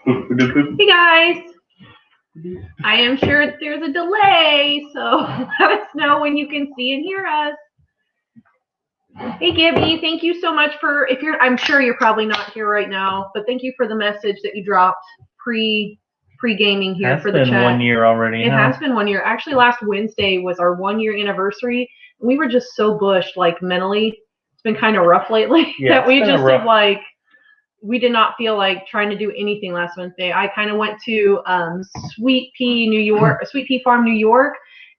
Hey guys, I am sure there's a delay, so let us know when you can see and hear us. Hey Gibby, thank you so much for, I'm sure you're probably not here right now, but thank you for the message that you dropped pre-gaming here for the chat. It's been 1 year already. It has been 1 year. Actually, last Wednesday was our 1 year anniversary. We were just so bushed, like mentally. It's been kind of rough lately that we just have like, we did not feel like trying to do anything last Wednesday. I kind of went to Sweet Pea Farm, New York,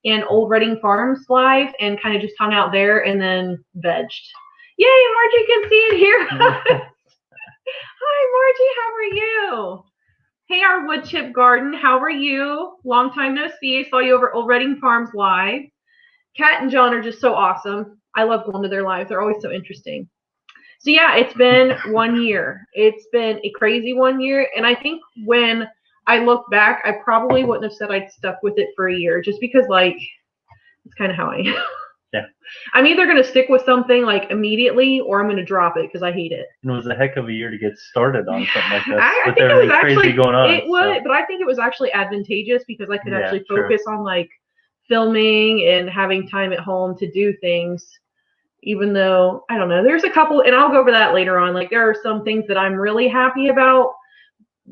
and Old Reading Farms live, and kind of just hung out there and then vegged. Yay, Margie can see it here. Hi, Margie, how are you? Hey, our wood chip garden, how are you? Long time no see. I saw you over Old Reading Farms live. Kat and John are just so awesome. I love going to their lives. They're always so interesting. So yeah, it's been 1 year. It's been a crazy 1 year. And I think when I look back, I probably wouldn't have said I'd stuck with it for a year, just because like, it's kind of how I am. Yeah. I'm either going to stick with something like immediately, or I'm going to drop it because I hate it. It was a heck of a year to get started on something like this. I think it was actually, going on, but I think it was actually advantageous because I could actually focus on like filming and having time at home to do things. Even though, I don't know, there's a couple, and I'll go over that later on. Like, there are some things that I'm really happy about,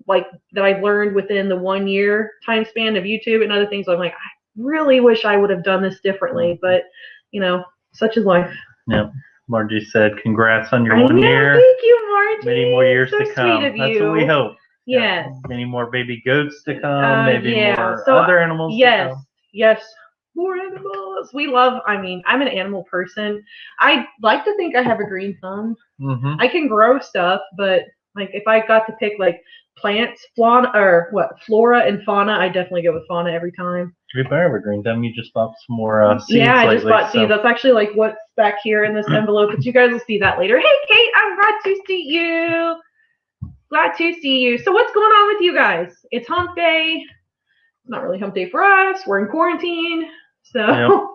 like, that I've learned within the 1 year time span of YouTube, and other things I'm like, I really wish I would have done this differently, but, you know, such is life. Yep. Margie said, congrats on your 1 year. Thank you, Margie. Many more years to come. Sweet of you. That's what we hope. Yes. Yeah. Many more baby goats to come, maybe more other animals to come. Yes. More animals. We love, I'm an animal person. I like to think I have a green thumb. Mm-hmm. I can grow stuff, but like if I got to pick like plants, flora and fauna, I definitely go with fauna every time. If I have a green thumb, you just bought some more seeds. Yeah, I just bought seeds. That's actually like what's back here in this envelope, but you guys will see that later. Hey Kate, I'm glad to see you. Glad to see you. So what's going on with you guys? It's hump day. Not really hump day for us. We're in quarantine. So,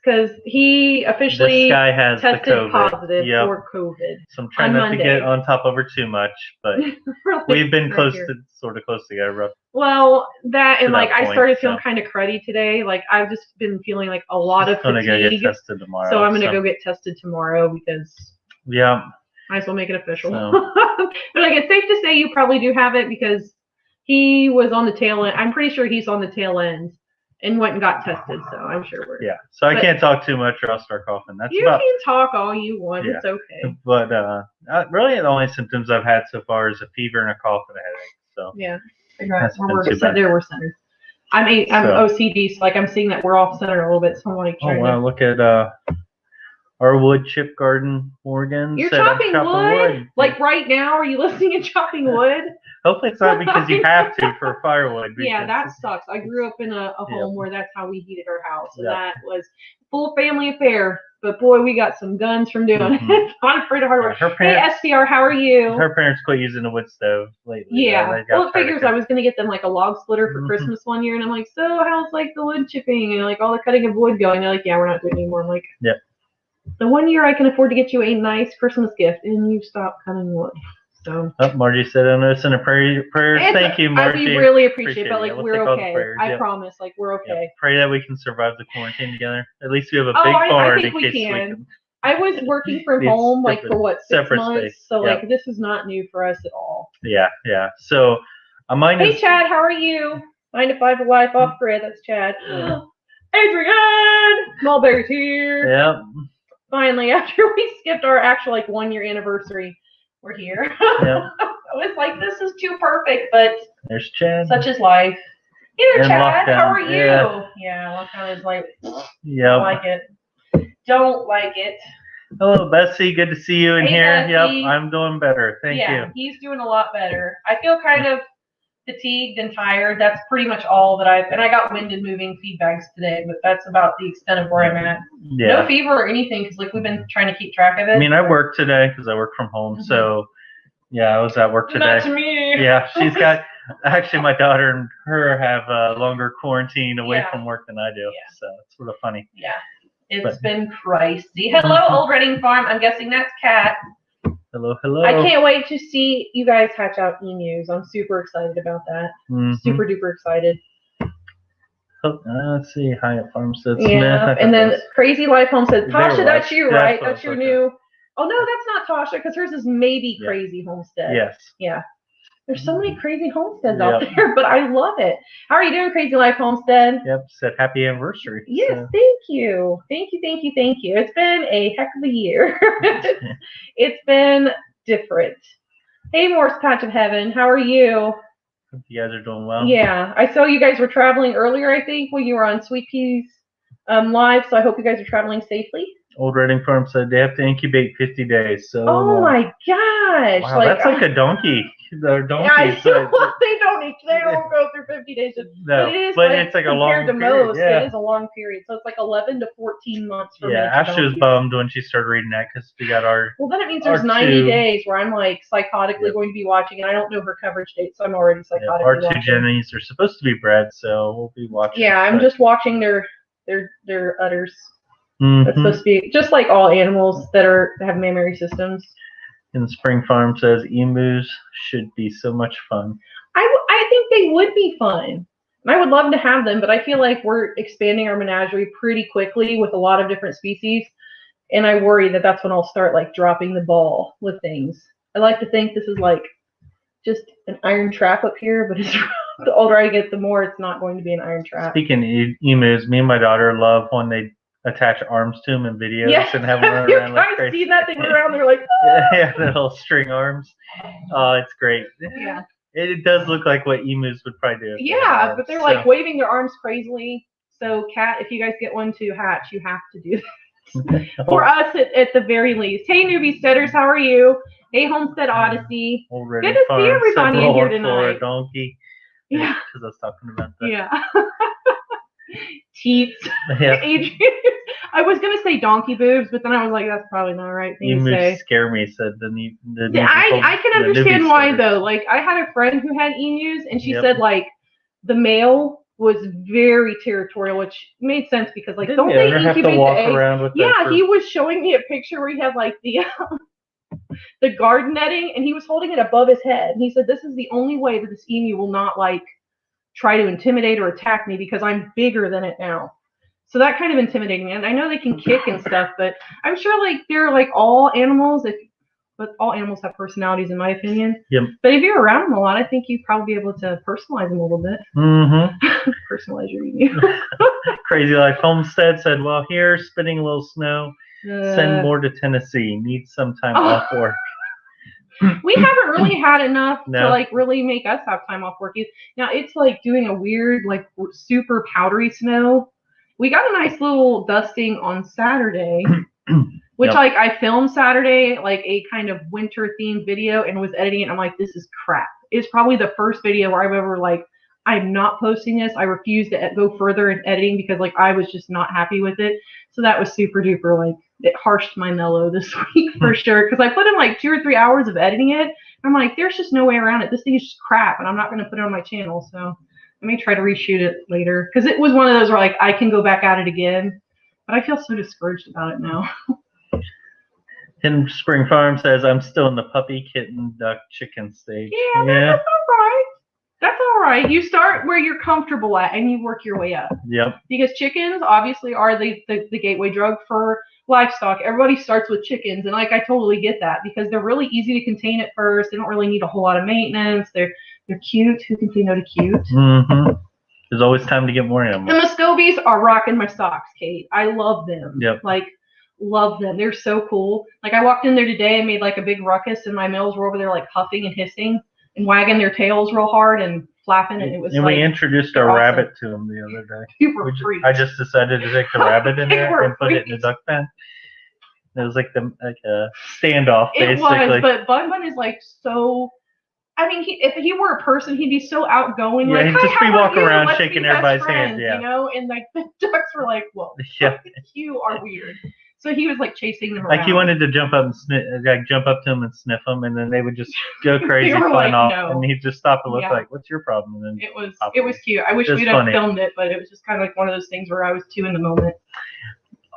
because he officially tested positive for COVID. So I'm trying not to get on top of her too much, but we've been sort of close together. Well, that and like I started feeling kind of cruddy today. Like I've just been feeling like a lot of fatigue. Go get tested tomorrow. So I'm gonna go get tested tomorrow because might as well make it official. But like it's safe to say you probably do have it because he was on the tail end. I'm pretty sure he's on the tail end. And went and got tested, so I'm sure we're... Yeah, so I can't talk too much or I'll start coughing. You can talk all you want, it's okay. But really the only symptoms I've had so far is a fever and a cough and a headache. So yeah, we're centered. I'm OCD, so like I'm seeing that we're off center a little bit, so I'm like trying to... look at our wood chip garden, Morgan. You're chopping wood? Like right now, are you listening and chopping wood? Hopefully it's not because you have to for firewood. Yeah, that sucks. I grew up in a home where that's how we heated our house, and that was full family affair. But boy, we got some guns from doing it. I'm afraid of hard work. Hey, SDR, how are you? Her parents quit using a wood stove lately. Yeah. Well, it figures I was going to get them like a log splitter for Christmas one year, and I'm like, so how's like the wood chipping and like all the cutting of wood going? They're like, yeah, we're not doing it anymore. I'm like, yep. The 1 year I can afford to get you a nice Christmas gift, and you stop cutting wood. So. Margie said, I'm going to send a prayer. Thank you, Margie. We really appreciate it, but like we're okay. I promise, like we're okay. Yeah. Pray that we can survive the quarantine together. At least we have a big barn in case we can. I was working from home like for what, 6 months? Space. So like this is not new for us at all. Yeah. So hey Chad, how are you? 9 to 5 life off grid. That's Chad. Adrian, Mulberry's here. Yep. Finally, after we skipped our actual like 1 year anniversary, we're here. Yep. I was like, this is too perfect, but there's Chad. Such is life. Hey there, Chad. Lockdown. How are you? Yeah, lockdown is like, don't like it. Don't like it. Hello, Bessie. Good to see you in here. Bessie. Yep, I'm doing better. Thank you. Yeah, he's doing a lot better. I feel kind of fatigued and tired. That's pretty much all that and I got winded moving feed bags today, but that's about the extent of where I'm at. Yeah. No fever or anything because like we've been trying to keep track of it. I mean, I work today because I work from home. So yeah, I was at work today. Not to me. Yeah, she's got actually my daughter and her have a longer quarantine away from work than I do. Yeah. So it's sort of funny. Yeah. It's been crazy. Hello, Old Reading Farm. I'm guessing that's Kat. Hello, hello. I can't wait to see you guys hatch out emus. I'm super excited about that. Super duper excited. Let's see. Hyatt Farmstead Smith. Yeah, and then Crazy Life Homestead. Tasha, that's you, right? That's your new. Oh no, that's not Tasha, because hers is maybe Crazy Homestead. Yes. Yeah. There's so many crazy homesteads out there, but I love it. How are you doing, Crazy Life Homestead? Yep, said happy anniversary. Yes, so. Thank you. Thank you, thank you, thank you. It's been a heck of a year. It's been different. Hey, Morse Patch of Heaven, how are you? Hope you guys are doing well. Yeah, I saw you guys were traveling earlier, I think, when you were on Sweet Peas Live, so I hope you guys are traveling safely. Old Reading Farm said they have to incubate 50 days. So. Oh my gosh! Wow, that's like a donkey. They're donkeys. Yeah, they don't go through 50 days. No, but it's like a long period. Most, it is a long period. So it's like 11 to 14 months for Yeah, Ashley was bummed when she started reading that because we got our. Well, then it means there's 90 days where I'm like psychotically going to be watching, and I don't know her coverage date, so I'm already psychotically our watching. Our 2 Jennies are supposed to be bred, so we'll be watching. Yeah, I'm just watching their udders. That's supposed to be just like all animals that have mammary systems. And Spring Farm says emus should be so much fun. I think they would be fun. And I would love to have them, but I feel like we're expanding our menagerie pretty quickly with a lot of different species. And I worry that that's when I'll start like dropping the ball with things. I like to think this is like just an iron trap up here, but the older I get, the more it's not going to be an iron trap. Speaking of emus, me and my daughter love when they attach arms to them in videos and have them run around like crazy. You guys see that thing around? They're like, yeah, the little string arms. Oh, it's great. Yeah. It does look like what emus would probably do. Yeah, but they're like waving their arms crazily. So, Kat, if you guys get one to hatch, you have to do this. For us, at the very least. Hey, newbie steaders, how are you? Hey, Homestead Odyssey. Good to see everybody in here tonight. For a donkey. Yeah. Because I was talking about that. Yeah. Teats. Yeah. I was gonna say donkey boobs, but then I was like, that's probably not the right thing to say. Scare me, said the I can understand why though. Like I had a friend who had emus, and she said like the male was very territorial, which made sense because like don't they incubate the eggs? Yeah, he was showing me a picture where he had like the garden netting, and he was holding it above his head, and he said this is the only way that this emu will not like try to intimidate or attack me because I'm bigger than it now. So that kind of intimidated me. And I know they can kick and stuff, but I'm sure like they're like all animals, but all animals have personalities in my opinion. Yep. But if you're around them a lot, I think you'd probably be able to personalize them a little bit. Mm-hmm. Personalize your emu. Crazy Life Homestead said, well, here, spitting a little snow. Send more to Tennessee. Need some time off work. We haven't really had enough to like really make us have time off work. Now it's like doing a weird, like super powdery snow. We got a nice little dusting on Saturday, which like I filmed Saturday, like a kind of winter themed video and was editing it. And I'm like, this is crap. It's probably the first video where I've ever like, I'm not posting this. I refuse to go further in editing because like I was just not happy with it. So that was super duper like it harshed my mellow this week for sure. Because I put in like 2 or 3 hours of editing it. I'm like, there's just no way around it. This thing is just crap, and I'm not going to put it on my channel. So I may try to reshoot it later because it was one of those where like I can go back at it again, but I feel so discouraged about it now. And Spring Farm says I'm still in the puppy, kitten, duck, chicken stage. Yeah, that's all right. That's all right. You start where you're comfortable at, and you work your way up. Yep. Because chickens obviously are the gateway drug for livestock. Everybody starts with chickens, and like I totally get that because they're really easy to contain at first. They don't really need a whole lot of maintenance. They're cute. Who can say no to cute? Mm-hmm. There's always time to get more animals. The Muscovies are rocking my socks, Kate. I love them. Yep. Like, love them. They're so cool. Like, I walked in there today and made like a big ruckus, and my males were over there like huffing and hissing and wagging their tails real hard and flapping, and it was. And we introduced our rabbit to them the other day. You were freaked. I just decided to take the rabbit in there and put it in the duck pen. It was like a standoff, basically. It was, but Bun Bun is like so. I mean, if he were a person, he'd be so outgoing. Yeah, like, he'd just be walking around shaking everybody's hand. Yeah. You know, and like the ducks were like, "Whoa, you are weird." So he was like chasing them around. Like he wanted to jump up and jump up to him and sniff them, and then they would just go crazy, flying like, off, and he'd just stop and look like, "What's your problem?" And then it was cute. I wish we'd have filmed it, but it was just kind of like one of those things where I was too in the moment.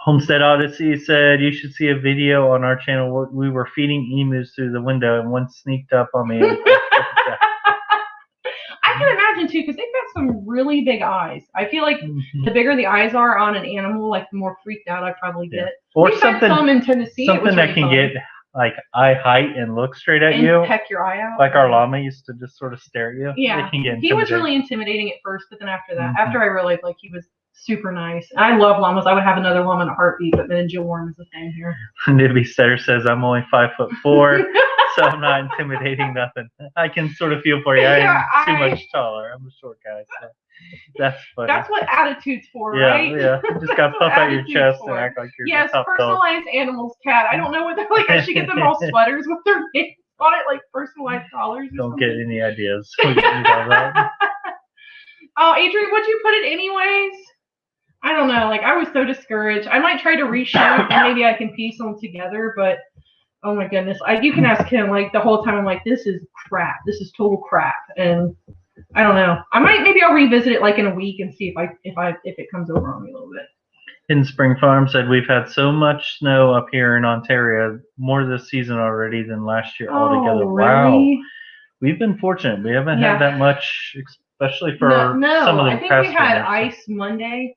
Homestead Odyssey said you should see a video on our channel. We were feeding emus through the window, and one sneaked up on me. I can imagine too, because they've got some really big eyes. I feel like the bigger the eyes are on an animal, like the more freaked out I probably get. Or something, some in Tennessee, something that can get like eye height and look straight at you, peck your eye out. Like our llama used to just sort of stare at you. Yeah, he was really intimidating at first, but then after that, after I realized like he was super nice. I love llamas. I would have another llama in a heartbeat, but then Jill Warren is the thing here. Nibby Setter says I'm only 5'4", so I'm not intimidating nothing. I can sort of feel for you. I'm too much taller. I'm a short guy, so that's funny. That's what attitude's for, right? Yeah. You just gotta puff out your chest and act like you're the top personalized dog. Animals cat. I don't know what they're like. I should get them all sweaters with their names on it, like personalized collars. Don't get any ideas. We can do all that. Oh, Adrian, would you put it anyways? I don't know. Like, I was so discouraged. I might try to reshare and maybe I can piece them together, but oh my goodness. You can ask him, like, the whole time I'm like, this is crap. This is total crap. And I don't know. Maybe I'll revisit it like in a week and see if it comes over on me a little bit. Hidden Spring Farm said we've had so much snow up here in Ontario, more this season already than last year altogether. Really? Wow. We've been fortunate. We haven't had that much, especially for some of the past. I think we had ice Monday.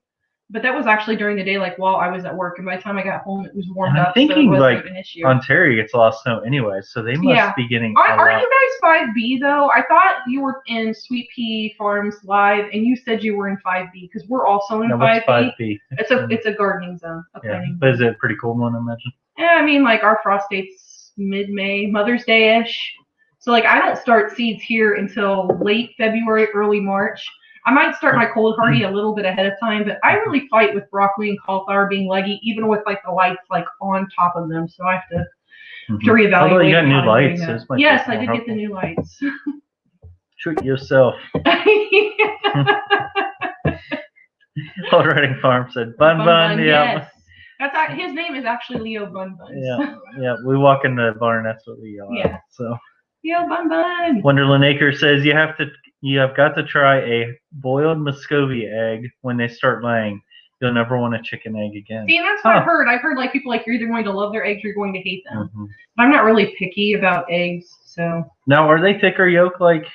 But that was actually during the day, like while I was at work. And by the time I got home, it was warmed up. I'm thinking so like Ontario gets a lot of snow anyway, so they must be getting. Aren't you guys 5B though? I thought you were in Sweet Pea Farms Live, and you said you were in 5B because we're also in 5B. What's 5B? It's a gardening zone. But is it a pretty cold one? I imagine. Yeah, I mean, like our frost date's mid-May, Mother's Day-ish. So like I don't start seeds here until late February, early March. I might start my cold hardy a little bit ahead of time, but I really fight with broccoli and cauliflower being leggy, even with like the lights like on top of them. So I have to reevaluate. Although you got new lights. Yes, I did get the new lights. Treat yourself. Old Reading Farm said Bun. Yes. His name is actually Leo Bun. Yeah. We walk in the barn. That's what we yell at. So. Leo Bun. Wonderland Acre says you have got to try a boiled Muscovy egg when they start laying. You'll never want a chicken egg again. See, and that's what I've heard. I've heard like people like you're either going to love their eggs or you're going to hate them. But I'm not really picky about eggs, so. Now, are they thicker yolk? Like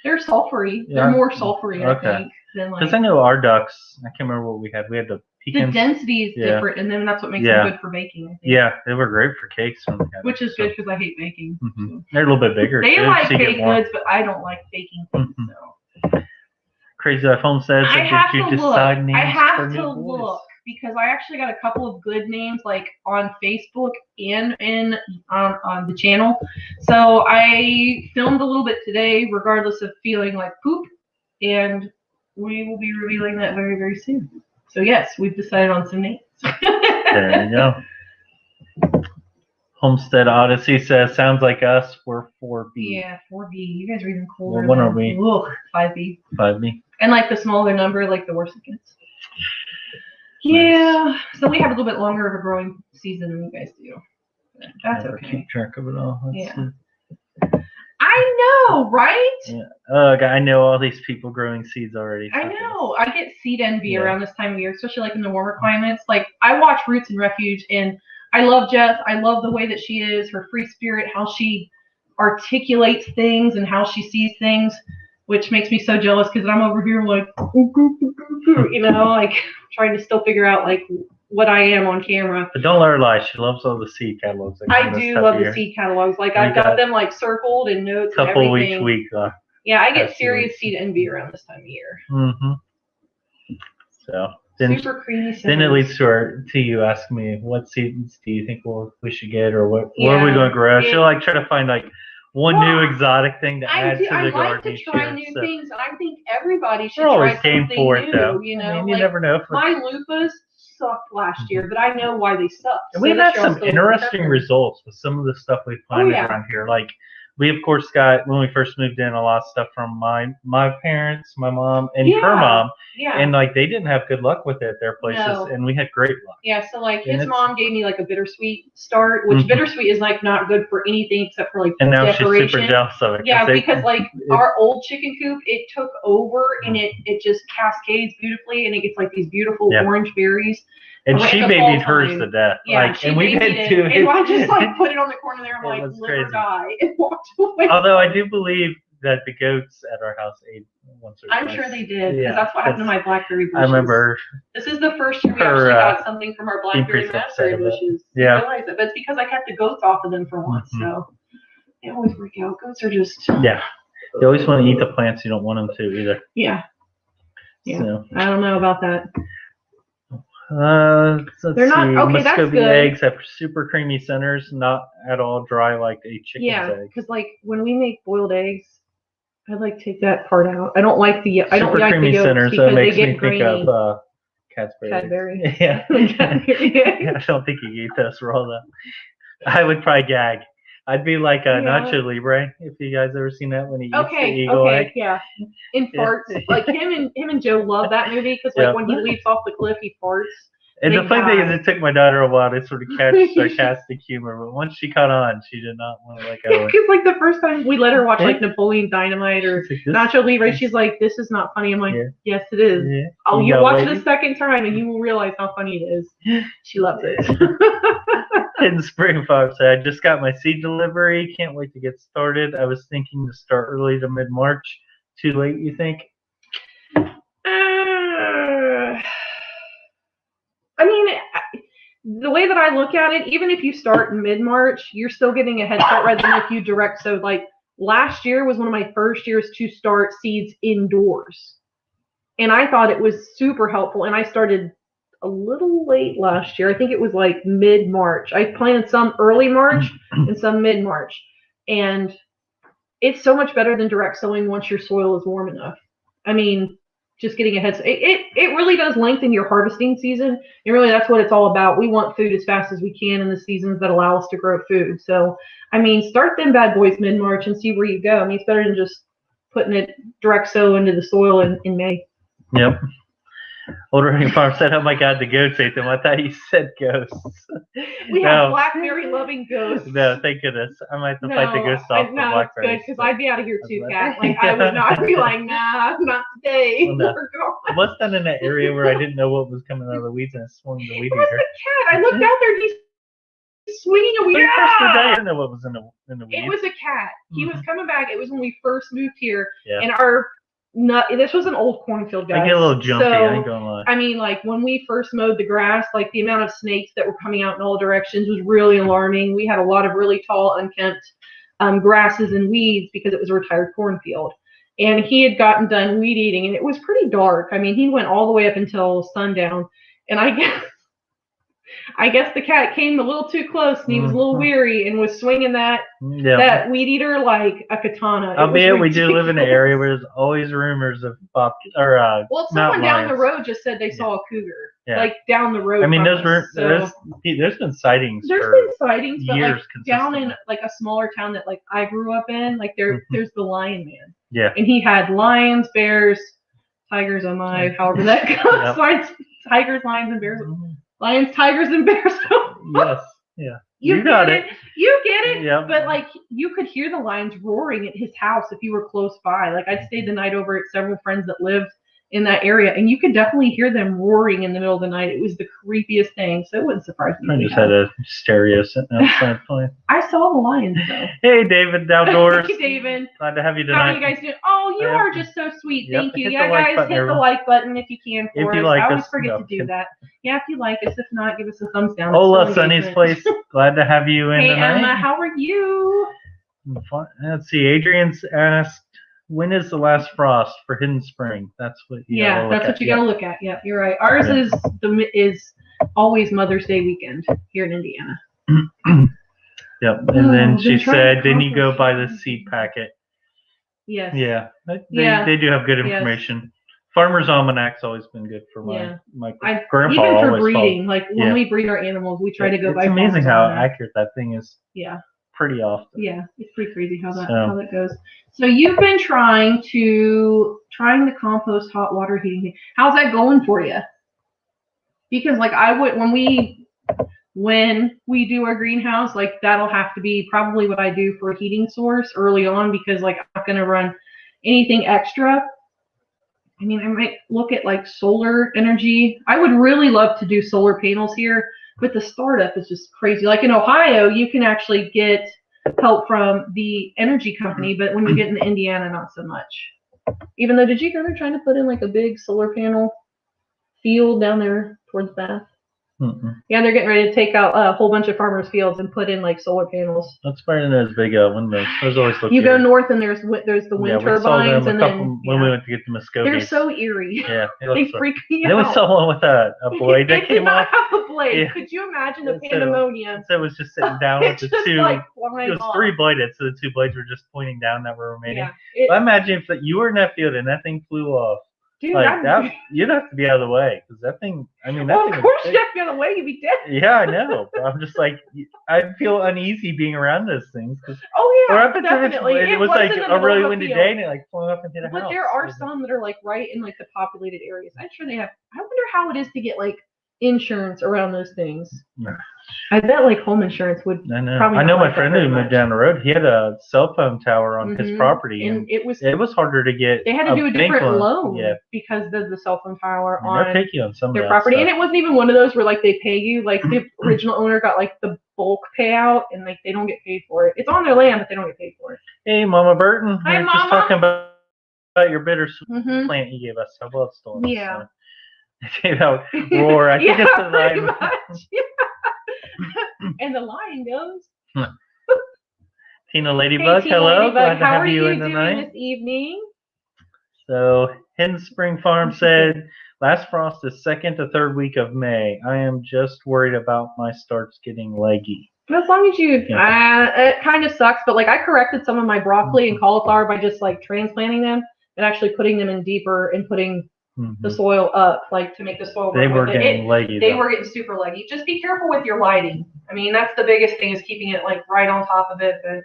they're sulfury. Yeah. They're more sulfury, I think. Because I know our ducks. I can't remember what we had. We had the pecans. The density is different, and then that's what makes them good for baking. I think. Yeah, they were great for cakes. Which is good because I hate baking. So. They're a little bit bigger. They like baked goods, but I don't like baking things. So. Crazy Life Home says, I have to look because I actually got a couple of good names like on Facebook and on the channel. So I filmed a little bit today, regardless of feeling like poop, and we will be revealing that very, very soon. So yes, we've decided on some names. There you go. Homestead Odyssey says, sounds like us. We're 4B. Yeah, 4B. You guys are even colder. What are we? 5B. 5B. And like the smaller number, like the worse it gets. Yeah. So we have a little bit longer of a growing season than you guys do. But that's okay. Keep track of it all. Let's see. I know, right? Yeah. I know all these people growing seeds already. I know. I get seed envy around this time of year, especially like in the warmer climates. Like I watch Roots and Refuge, and I love Jess. I love the way that she is, her free spirit, how she articulates things and how she sees things, which makes me so jealous because I'm over here like, you know, like trying to still figure out like what I am on camera. But don't let her lie. She loves all the seed catalogs. I do love the seed catalogs. Like I've got them like circled and notes and everything. Couple each week. Yeah, I get serious seed envy around this time of year. So. Super creamy. Then it leads to you asking me what seeds do you think we should get, or what are we going to grow? She'll like try to find like one new exotic thing to add to the garden. I like to try new things, and I think everybody should try something new. Though. You know, I mean, you never know. My lupus sucked last year, but I know why they sucked. And we've had some interesting results with some of the stuff we planted around here. Like we of course got, when we first moved in, a lot of stuff from my parents, my mom, and her mom. Yeah. And like they didn't have good luck with it at their places, and we had great luck. Yeah, so like his mom gave me like a bittersweet start, which bittersweet is like not good for anything except for like decoration. She's super jealous of it. Yeah, because like our old chicken coop, it took over and it just cascades beautifully and it gets like these beautiful orange berries. And she babied hers to death. Yeah, and we did too. And I just put it on the corner there. I'm like, live or die, and walked away. Although I do believe that the goats at our house ate once or twice. I'm sure they did, because that's what happened to my blackberry bushes. I remember. This is the first year we actually got something from our blackberry raspberry bushes. Yeah. I realized it, but it's because I kept the goats off of them for once, so they always work out. Goats are just... Yeah. You always want to eat the plants you don't want them to either. Yeah. Yeah. So. I don't know about that. They're not okay. That's good. Eggs have super creamy centers, not at all dry like a chicken's egg. Yeah, because like when we make boiled eggs, I like take that part out. I don't like the creamy centers. So it makes me think of Cadbury. Yeah. I don't think you eat those raw though. I would probably gag. I'd be like a Nacho Libre, if you guys ever seen that when he eats the eagle egg. Yeah. In farts. Like him and Joe love that movie because like when he leaps off the cliff, he farts. And the funny thing is, it took my daughter a while to sort of catch sarcastic humor, but once she caught on, she did not want to let go. Because like the first time we let her watch like Napoleon Dynamite or Nacho Libre, she's like, "This is not funny." I'm like, "Yes, it is." Yeah. Oh, you watch it a second time and you will realize how funny it is. She loves it. In Spring Fox, I just got my seed delivery. Can't wait to get started. I was thinking to start early to mid-March. Too late, you think? I mean, the way that I look at it, even if you start in mid-March, you're still getting a head start rather than if you direct. So, like, last year was one of my first years to start seeds indoors. And I thought it was super helpful. And I started a little late last year. I think it was like mid-March. I planted some early March and some mid-March. And it's so much better than direct sowing once your soil is warm enough. I mean, just getting a head start. It really does lengthen your harvesting season. And really, that's what it's all about. We want food as fast as we can in the seasons that allow us to grow food. So, I mean, start them bad boys mid-March and see where you go. I mean, it's better than just putting it direct sow into the soil in May. Yep. Old Running Farm said, "Oh my God, the goats ate them." I thought you said ghosts. We have blackberry loving ghosts. No, thank goodness. I might have to fight the ghosts off for blackberries. No, it's good because I'd be out of here too, Kat. Like I would not be like, nah, not today. Well, no. I was done in that area where I didn't know what was coming out of the weeds and I swung the weed eater. It was a cat. I looked out there. He's swinging a weed. I didn't know what was in the weeds. It was a cat. He was coming back. It was when we first moved here, and this was an old cornfield, guys. I get a little jumpy, I ain't gonna lie. I mean, like, when we first mowed the grass, like, the amount of snakes that were coming out in all directions was really alarming. We had a lot of really tall, unkempt grasses and weeds because it was a retired cornfield. And he had gotten done weed eating, and it was pretty dark. I mean, he went all the way up until sundown. And I guess the cat came a little too close, and he was a little weary and was swinging that weed eater like a katana. Albeit we do live in an area where there's always rumors of someone down the road just said they saw a cougar. Yeah. Like down the road. I mean, there's been sightings. There's been sightings, but like down in like a smaller town that like I grew up in, like there's the Lion Man. Yeah. And he had lions, bears, tigers, however that goes. Lions, tigers, lions, and bears. Lions, tigers, and bears. Yes. Yeah. You got it. You get it. Yeah. But like you could hear the lions roaring at his house if you were close by. Like I stayed the night over at several friends that lived in that area, and you could definitely hear them roaring in the middle of the night. It was the creepiest thing, so it wouldn't surprise me. I just had a stereo sitting outside playing. I saw the lions though. Hey, David, outdoors. Hey, David. Glad to have you tonight. How are you guys doing? Oh, you are just so sweet. Thank you. Yeah, guys, hit the like button if you can for us. I always forget to do that. Yeah, if you like us. If not, give us a thumbs down. Hola, Sunny's Place. Glad to have you in tonight. Hey, Emma, how are you? Let's see. Adrian's asked, when is the last frost for Hidden Spring? That's what you gotta look at. Yeah, you're right. Ours is always Mother's Day weekend here in Indiana. Yep. And then she said, then you go buy the seed packet. Yes. Yeah. They do have good information. Yes. Farmer's Almanac's always been good for my grandpa. Even for breeding, like when we breed our animals, we try to go by. It's amazing how accurate that thing is. Yeah. Pretty often. Yeah, it's pretty crazy how that goes. So you've been trying the compost hot water heating thing. How's that going for you? Because like when we do our greenhouse, like that'll have to be probably what I do for a heating source early on, because like I'm not gonna run anything extra I mean, I might look at like solar energy. I would really love to do solar panels here, but the startup is just crazy. Like in Ohio, you can actually get help from the energy company, but when you get into Indiana, not so much. Even though, did you hear they're trying to put in like a big solar panel field down there towards Bath? Yeah, they're getting ready to take out a whole bunch of farmers' fields and put in like solar panels. That's better than those big windmills. Those always look. You go north and there's the wind turbines, and then when we went to get the Muskogees. They're so eerie. Yeah, they freak me out. Then we saw one with a blade that came off. It did not have a blade. Yeah. Could you imagine the pandemonium? So it was just sitting down with the two. Like, it was 3 bladed, so the 2 blades were just pointing down that were remaining. Yeah, but imagine if you were in that field and that thing flew off. Dude, like that, you'd have to be out of the way because that thing. I mean, that thing. Of course, you have to be out of the way. You'd be dead. Yeah, I know. But I'm just like, I feel uneasy being around those things. Oh yeah, definitely. It was like a really windy day, and it like flew up and hit a house. But there are some that are like right in like the populated areas. I'm sure they have. I wonder how it is to get like insurance around those things. I bet like home insurance would. I know my friend who moved down the road. He had a cell phone tower on his property, and it was harder to get. They had to do a different loan because of the cell phone tower on their property, and it wasn't even one of those where like they pay you. Like the original owner got like the bulk payout, and like they don't get paid for it. It's on their land, but they don't get paid for it. Hey, Mama Burton. Hi, Mama. Just talking about your bittersweet plant you gave us. I love stories. Yeah. Roar. I think it's the pretty much. Yeah. And the line goes. Tina Ladybug, Tina hello. Ladybug. Glad to How have are you in doing tonight. This evening? So, Hidden Spring Farm said, last frost is 2nd to 3rd week of May. I am just worried about my starts getting leggy. As long as you, it kind of sucks, but like I corrected some of my broccoli and cauliflower by just like transplanting them and actually putting them in deeper and putting the soil up, like to make the soil. They were getting leggy. They were getting super leggy. Just be careful with your lighting. I mean, that's the biggest thing is keeping it like right on top of it. But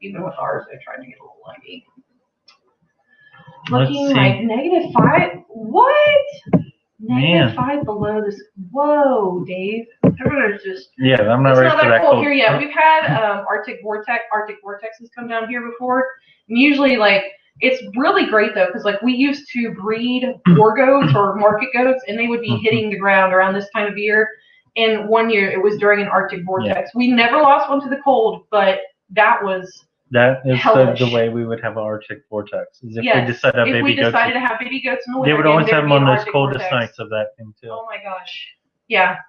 even with ours, they tried to get a little leggy. Looking like -5. What? -5 below this. Whoa, Dave. Everyone's just. Yeah, I'm not ready for that cold here yet. We've had Arctic vortexes come down here before. And usually, like. It's really great though, because like we used to breed war goats or market goats, and they would be hitting the ground around this time of year. And one year it was during an Arctic vortex. We never lost one to the cold, but that is the way we would have an Arctic vortex. Is if we decided to have baby goats in the winter. They would always have them on those coldest nights of that thing too. Oh my gosh. Yeah.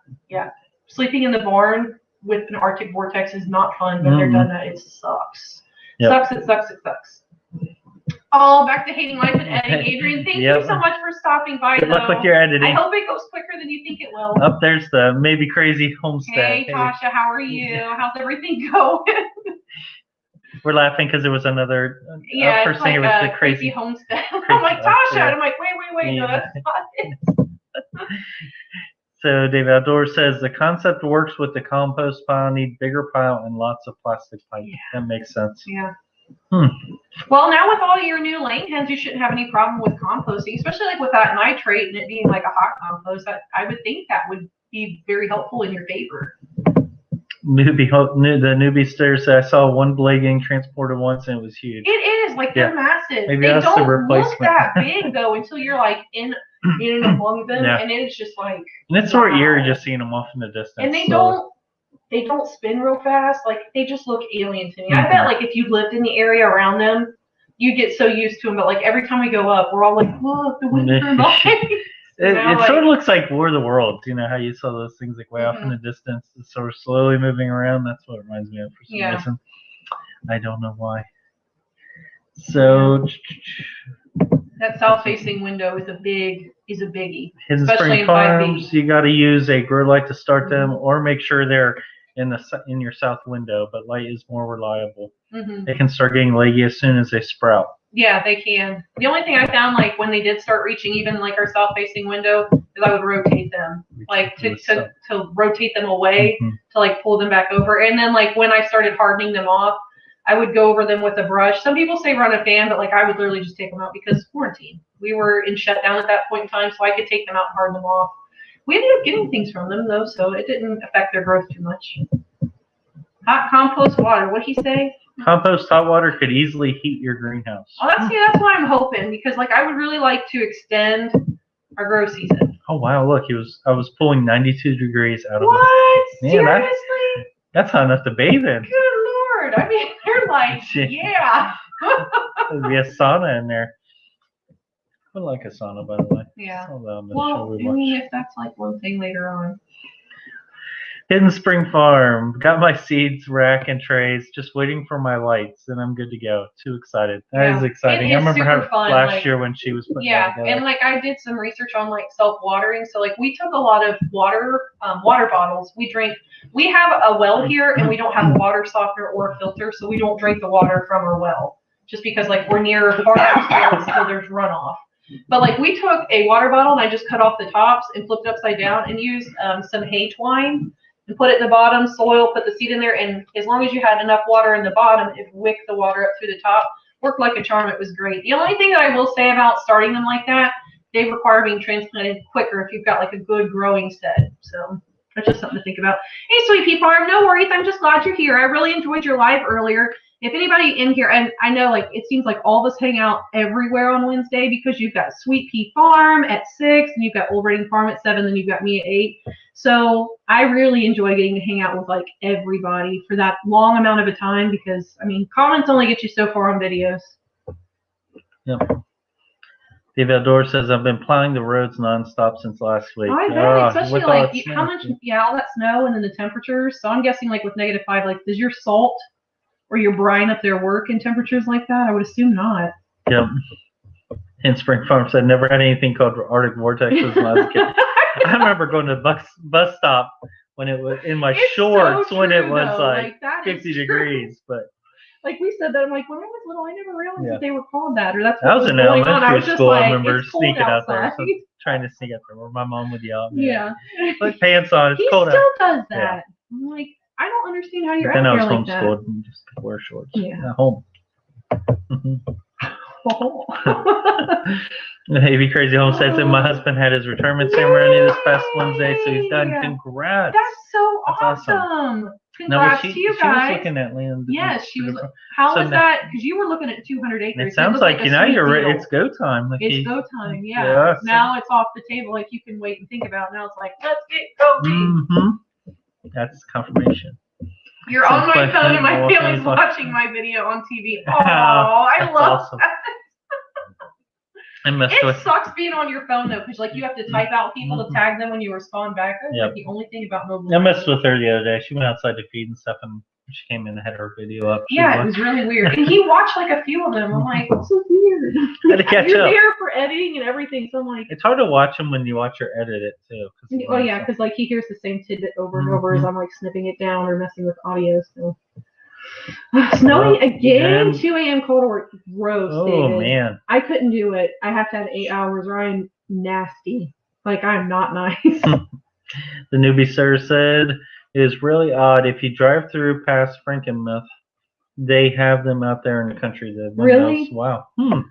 Sleeping in the barn with an Arctic vortex is not fun, but they're done that. It sucks. Yep. It sucks. Oh, back to hating life and editing. Adrian, thank you so much for stopping by. Good luck with your editing. I hope it goes quicker than you think it will. Up there's the maybe crazy homestead. Hey, Tasha, how are you? How's everything going? We're laughing because there was another person like here with the crazy homestead. I'm like, Tasha, and I'm like, wait, no, that's not it. So David Outdoor says the concept works with the compost pile. Need bigger pile and lots of plastic pipe. Yeah. That makes sense. Yeah. Well, now with all your new lane hens, you shouldn't have any problem with composting, especially like with that nitrate and it being like a hot compost. I would think that would be very helpful in your favor. The newbie stairs. I saw one blade getting transported once and it was huge. It is like they're massive. Maybe they that's don't the replacement. Look that big though until you're like in among them, and it's just like. And it's sort of eerie just seeing them off in the distance. And they don't spin real fast. Like they just look alien to me. I bet like if you lived in the area around them, you'd get so used to them. But like every time we go up, we're all like, look, the wind turbine. It sort of looks like War of the Worlds. You know how you saw those things like way off in the distance, sort of slowly moving around. That's what it reminds me of for some reason. I don't know why. So that south-facing window is a biggie. Hidden Spring Farms, you got to use a grow light to start them, or make sure they're in your south window. But light is more reliable. They can start getting leggy as soon as they sprout. Yeah, they can. The only thing I found, like when they did start reaching even like our south-facing window, is I would rotate them, like to rotate them away to like pull them back over. And then like when I started hardening them off, I would go over them with a brush. Some people say run a fan, but like I would literally just take them out because quarantine. We were in shutdown at that point in time, so I could take them out and harden them off. We ended up getting things from them though, so it didn't affect their growth too much. Hot compost water. What'd he say? Compost hot water could easily heat your greenhouse. Oh, that's what I'm hoping, because like I would really like to extend our grow season. Oh wow, look, I was pulling 92 degrees out of What? Man, Seriously? That's not enough to bathe in. Good Lord. I mean, they're like, yeah. There'd be a sauna in there. I like a sauna, by the way. Yeah. Well, I mean, if that's like one thing later on. Hidden Spring Farm. Got my seeds rack and trays. Just waiting for my lights, and I'm good to go. Too excited. That is exciting. I remember her last year when she was putting that together. And like I did some research on like self-watering. So like we took a lot of water bottles. We have a well here, and we don't have a water softener or a filter, so we don't drink the water from our well, just because like we're near farmers, so there's runoff. But like we took a water bottle and I just cut off the tops and flipped it upside down and used some hay twine and put it in the bottom, soil, put the seed in there, and as long as you had enough water in the bottom, it wicked the water up through the top. Worked like a charm. It was great. The only thing that I will say about starting them like that, they require being transplanted quicker if you've got like a good growing set. So that's just something to think about. Hey, Sweet Pea Farm, no worries. I'm just glad you're here. I really enjoyed your live earlier. If anybody in here, and I know like it seems like all of us hang out everywhere on Wednesday because you've got Sweet Pea Farm at 6, and you've got Old Reading Farm at 7, then you've got me at 8. So I really enjoy getting to hang out with like everybody for that long amount of a time, because I mean comments only get you so far on videos. Yep. Dave Outdoor says I've been plowing the roads nonstop since last week. I bet, especially like how much, all that snow and then the temperatures. So I'm guessing like with -5, like does your salt or your brine up there work in temperatures like that? I would assume not. Yep. And Spring Farm said never had anything called Arctic vortexes when I was a kid. I remember going to the bus stop when it was in my shorts when it was like 50 degrees. But like we said that, I'm like, when I was little, I never realized that they were called that, or that's what was in elementary school. I remember sneaking out there, trying to sneak out there, where my mom would yell at me. Yeah. Put pants on. It's cold out. He still does that. Yeah. I'm like, I don't understand how you're out there like that. Then I was homeschooled and just wear shorts. Yeah. At home. Heavy Crazy Home says that my husband had his retirement ceremony this past Wednesday, so he's done. Congrats. That's so awesome. Congrats to you guys. She was looking at land. Yes, she was. How was that? Because you were looking at 200 acres. It sounds like you're ready. It's go time. It's go time. Yeah. Now it's off the table. Like you can wait and think about it. Now it's like, let's get going. Mm-hmm. That's confirmation. You're on my phone and my family's watching my video on TV. Oh, I love that. It sucks being on your phone though, because like you have to type out people to tag them when you respond back. That's like the only thing about mobile. I messed with her the other day. She went outside to feed and stuff, and she came in and had her video up. Yeah, it was really weird. And he watched like a few of them. I'm like, what's so weird? Had to catch You're up. there for editing and everything, so I'm like. It's hard to watch them when you watch her edit it too. Oh yeah, because like he hears the same tidbit over and over as I'm like snipping it down or messing with audio. So. Snowing again, 2 a.m. cold work. Gross. Oh, David. Man. I couldn't do it. I have to have 8 hours or I'm nasty. Like, I'm not nice. The newbie sir said, it is really odd. If you drive through past Frankenmuth, they have them out there in the country. Really? Wow. I'm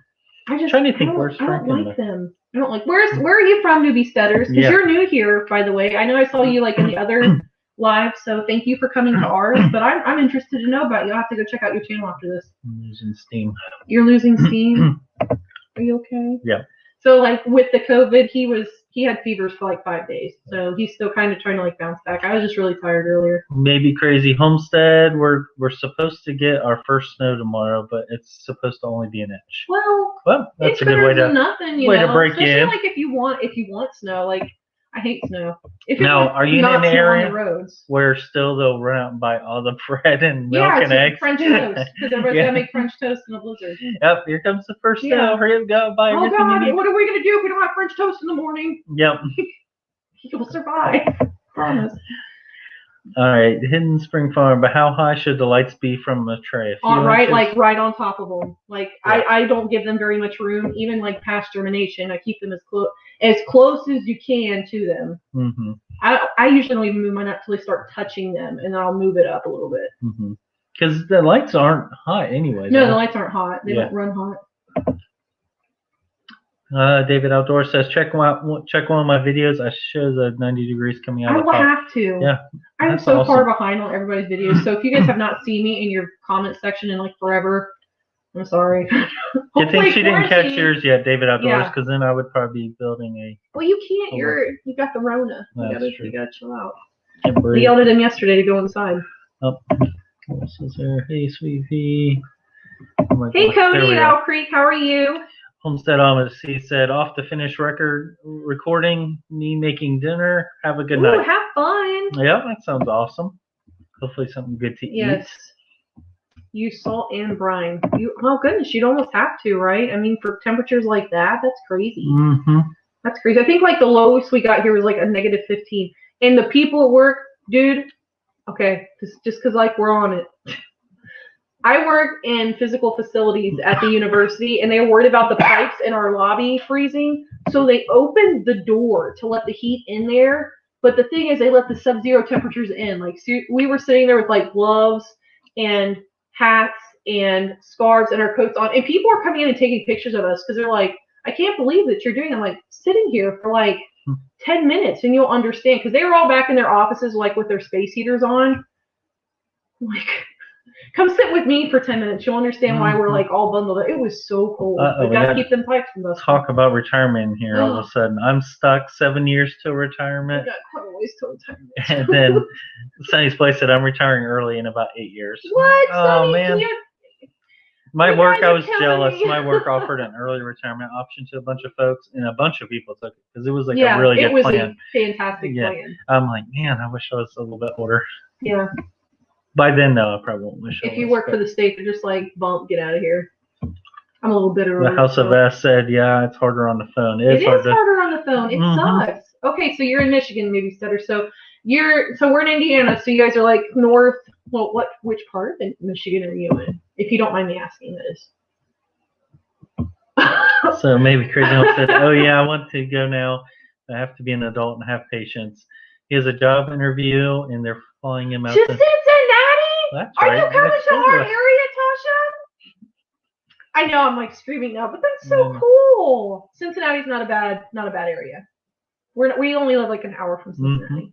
trying to think where's Frankenmuth. I don't like them. I don't like. Where are you from, newbie stutters? Because you're new here, by the way. I know I saw you like in the other live, so thank you for coming to ours, but I'm interested to know about you. I'll have to go check out your channel after this. I'm losing steam. You're losing steam? Are you okay? Yeah. So like with the COVID, he had fevers for like 5 days, so he's still kind of trying to like bounce back. I was just really tired earlier. Maybe Crazy Homestead. We're supposed to get our first snow tomorrow, but it's supposed to only be an inch. Well, that's a good way to break especially in. Like if you want snow, like. I hate snow. Now, are you in an area where still they'll run out and buy all the bread and milk and eggs? French toast, because everybody's got to make French toast in a blizzard. Yep, here comes the first snow. Hurry up, go buy everything you need. What are we going to do if we don't have French toast in the morning? Yep. You'll survive. Promise. All right, Hidden Spring Farm, but how high should the lights be from a tray? Right on top of them. Like, I don't give them very much room, even like past germination. I keep them as close as you can to them. Mm-hmm. I usually don't even move mine up till they start touching them, and then I'll move it up a little bit. Because the lights aren't hot anyway. No, the lights aren't hot. They don't run hot. David Outdoor says, check one of my videos. I show the 90 degrees coming out. I will have to. Yeah, I'm so awesome. Far behind on everybody's videos. So if you guys have not seen me in your comment section in like forever, I'm sorry. Good thing she didn't catch yours yet, David Outdoors, because then I would probably be building a. Well, you can't. You got the Rona. That's true. You gotta chill out. We yelled at him yesterday to go inside. Oh, what is there? Hey, sweetie. Hey, Cody at Owl Creek. How are you? Homestead Amos. He said, off to finish recording. Me making dinner. Have a good night. Have fun. Yeah, that sounds awesome. Hopefully something good to eat. Yes. Use salt and brine. Oh goodness, you'd almost have to, right? I mean, for temperatures like that, that's crazy. Mm-hmm. That's crazy. I think like the lowest we got here was like a -15. And the people at work, dude, okay, just because like we're on it. I work in physical facilities at the university, and they were worried about the pipes in our lobby freezing. So they opened the door to let the heat in there. But the thing is, they let the sub-zero temperatures in. Like, so we were sitting there with like gloves and hats and scarves and our coats on, and people are coming in and taking pictures of us because they're like, I can't believe that you're doing it. I'm like, sitting here for like 10 minutes and you'll understand, because they were all back in their offices like with their space heaters on. Like, come sit with me for 10 minutes, you'll understand why we're like all bundled up. It was so cold. We gotta keep them pipes from us. Talk about retirement here. All of a sudden, I'm stuck 7 years till retirement. I got always till retirement. And then Sunny's place said I'm retiring early in about 8 years. What? Oh, Sonny, man. My work, I was jealous. My work offered an early retirement option to a bunch of folks, and a bunch of people took it because it was like a really good plan. Yeah, it was a fantastic plan. I'm like, man, I wish I was a little bit older. Yeah. By then, though, I probably won't wish I was. If you work for the state, they're just like, bump, get out of here. I'm a little bitter. The House of S said, yeah, it's harder on the phone. It is harder on the phone. It sucks. Okay, so you're in Michigan, maybe, Sutter. So we're in Indiana, so you guys are like north. Well, which part of Michigan are you in? If you don't mind me asking this. So maybe Crazy Home said, oh yeah, I want to go now. I have to be an adult and have patience. He has a job interview, and they're flying him out to Cincinnati? That's are right. You coming to our area, Tasha? I know I'm like screaming now, but that's so cool. Cincinnati's not a bad area. We only live like an hour from Cincinnati.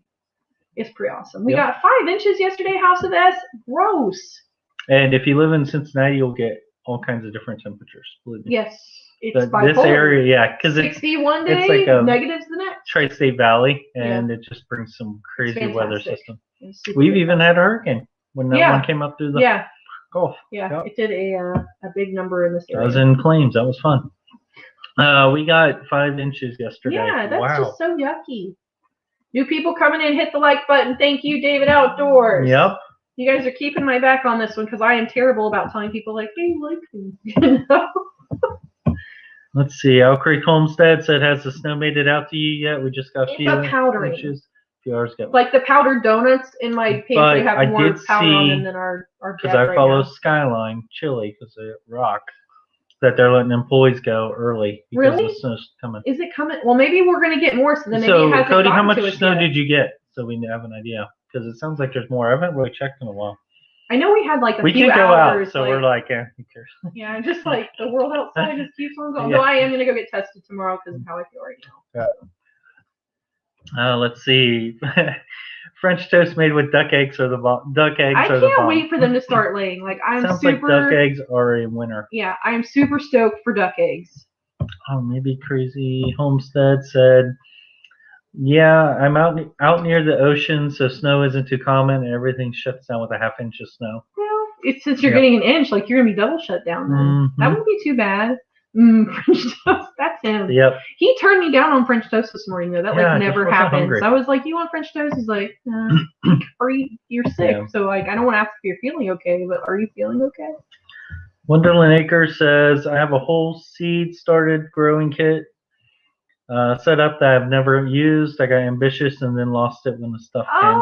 It's pretty awesome. We got 5 inches yesterday, House of S. Gross. And if you live in Cincinnati, you'll get all kinds of different temperatures. Yes. It's this area, yeah, because 61 days, it's like a negatives the next. Tri-State Valley, and it just brings some crazy weather system. We've even had a hurricane when that one came up through the Gulf. Yeah, it did a big number in this area. I was in Claims. That was fun. We got 5 inches yesterday. Yeah, that's just so yucky. New people coming in, hit the like button. Thank you, David Outdoors. Yep. You guys are keeping my back on this one because I am terrible about telling people like, hey, like me. You know? Let's see. Owl Creek Homestead said, has the snow made it out to you yet? We just got a few inches. A few hours ago. Like the powdered donuts in my pantry have more powder on them than our because I follow Skyline Chili because they rock. That they're letting employees go early because the snow's coming. Is it coming? Well, maybe we're going to get more, so then maybe it hasn't Cody, how gotten much to us snow yet. did you get? So we have an idea. Because it sounds like there's more. I haven't really checked in a while. I know we had like a few hours. We can go out, so we're like, who cares? Yeah, just like the world outside just keeps on going. Though I am going to go get tested tomorrow because of how I feel right now. Let's see. French toast made with duck eggs or the duck eggs. I can't wait for them to start laying. Like Sounds like duck eggs are a winner. Yeah, I am super stoked for duck eggs. Oh, maybe Crazy Homestead said, yeah, I'm out near the ocean, so snow isn't too common, and everything shuts down with a ½ inch of snow. Well, since you're getting an inch, like you're gonna be double shut down then. That wouldn't be too bad. French toast, that's him. Yep. He turned me down on French toast this morning though. That like never happens. I was like, "You want French toast?" He's like, "You're sick." Yeah. So like, I don't want to ask if you're feeling okay, but are you feeling okay? Wonderland Acre says, I have a whole seed started growing kit set up that I've never used. I got ambitious and then lost it when the stuff came.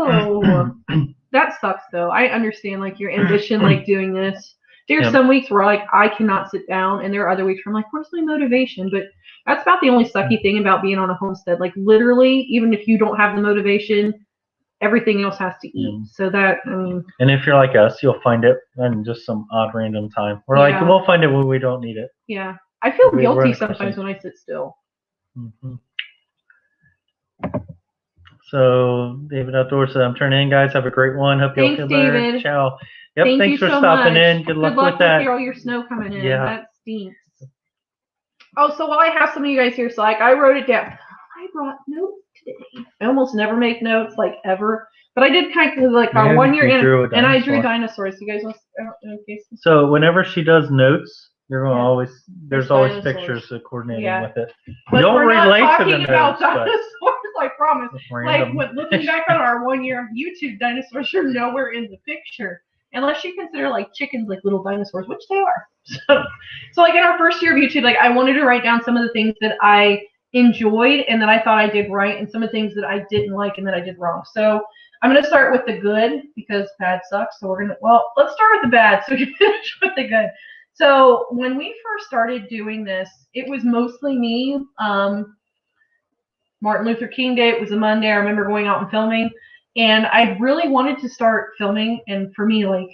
Oh no. That sucks though. I understand like your ambition, like doing this. There's some weeks where like I cannot sit down, and there are other weeks where I'm like, where's my motivation? But that's about the only sucky thing about being on a homestead. Like literally, even if you don't have the motivation, everything else has to eat. So that, I mean. And if you're like us, you'll find it in just some odd random time. We're like, we'll find it when we don't need it. Yeah. I feel guilty sometimes when I sit still. Mm-hmm. So David Outdoors said, I'm turning in, guys. Have a great one. Hope you all feel better. David. Ciao. Yep, thanks for stopping in. Good luck with that. Good luck with all your snow coming in. Yeah. That stinks. Oh, so while I have some of you guys here, so like I wrote it down. I brought notes today. I almost never make notes, like ever. But I did kind of like our 1 year in, and I drew dinosaurs. You guys want to, So whenever she does notes, you're going to always, there's always pictures coordinating with it. But don't relate to the notes, dinosaurs, I promise. Like looking back on our 1 year of YouTube, dinosaurs are nowhere in the picture. Unless you consider like chickens like little dinosaurs, which they are. So like in our first year of YouTube, like I wanted to write down some of the things that I enjoyed and that I thought I did right, and some of the things that I didn't like and that I did wrong. So I'm going to start with the good because bad sucks. So let's start with the bad so we can finish with the good. So when we first started doing this, it was mostly me. Martin Luther King Day, it was a Monday. I remember going out and filming. And I really wanted to start filming, and for me, like,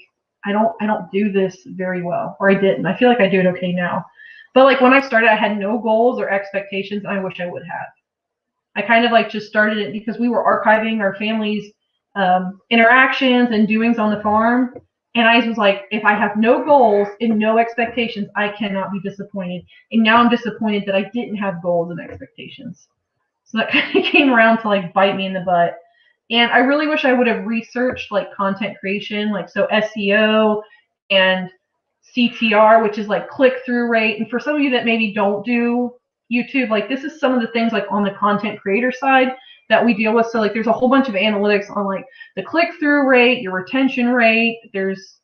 I don't do this very well, or I didn't. I feel like I do it okay now. But like when I started, I had no goals or expectations, and I wish I would have. I kind of like just started it because we were archiving our family's interactions and doings on the farm. And I was like, if I have no goals and no expectations, I cannot be disappointed. And now I'm disappointed that I didn't have goals and expectations. So that kind of came around to like bite me in the butt. And I really wish I would have researched like content creation, like so SEO and CTR, which is like click-through rate. And for some of you that maybe don't do YouTube, like this is some of the things like on the content creator side that we deal with. So like there's a whole bunch of analytics on like the click-through rate, your retention rate. There's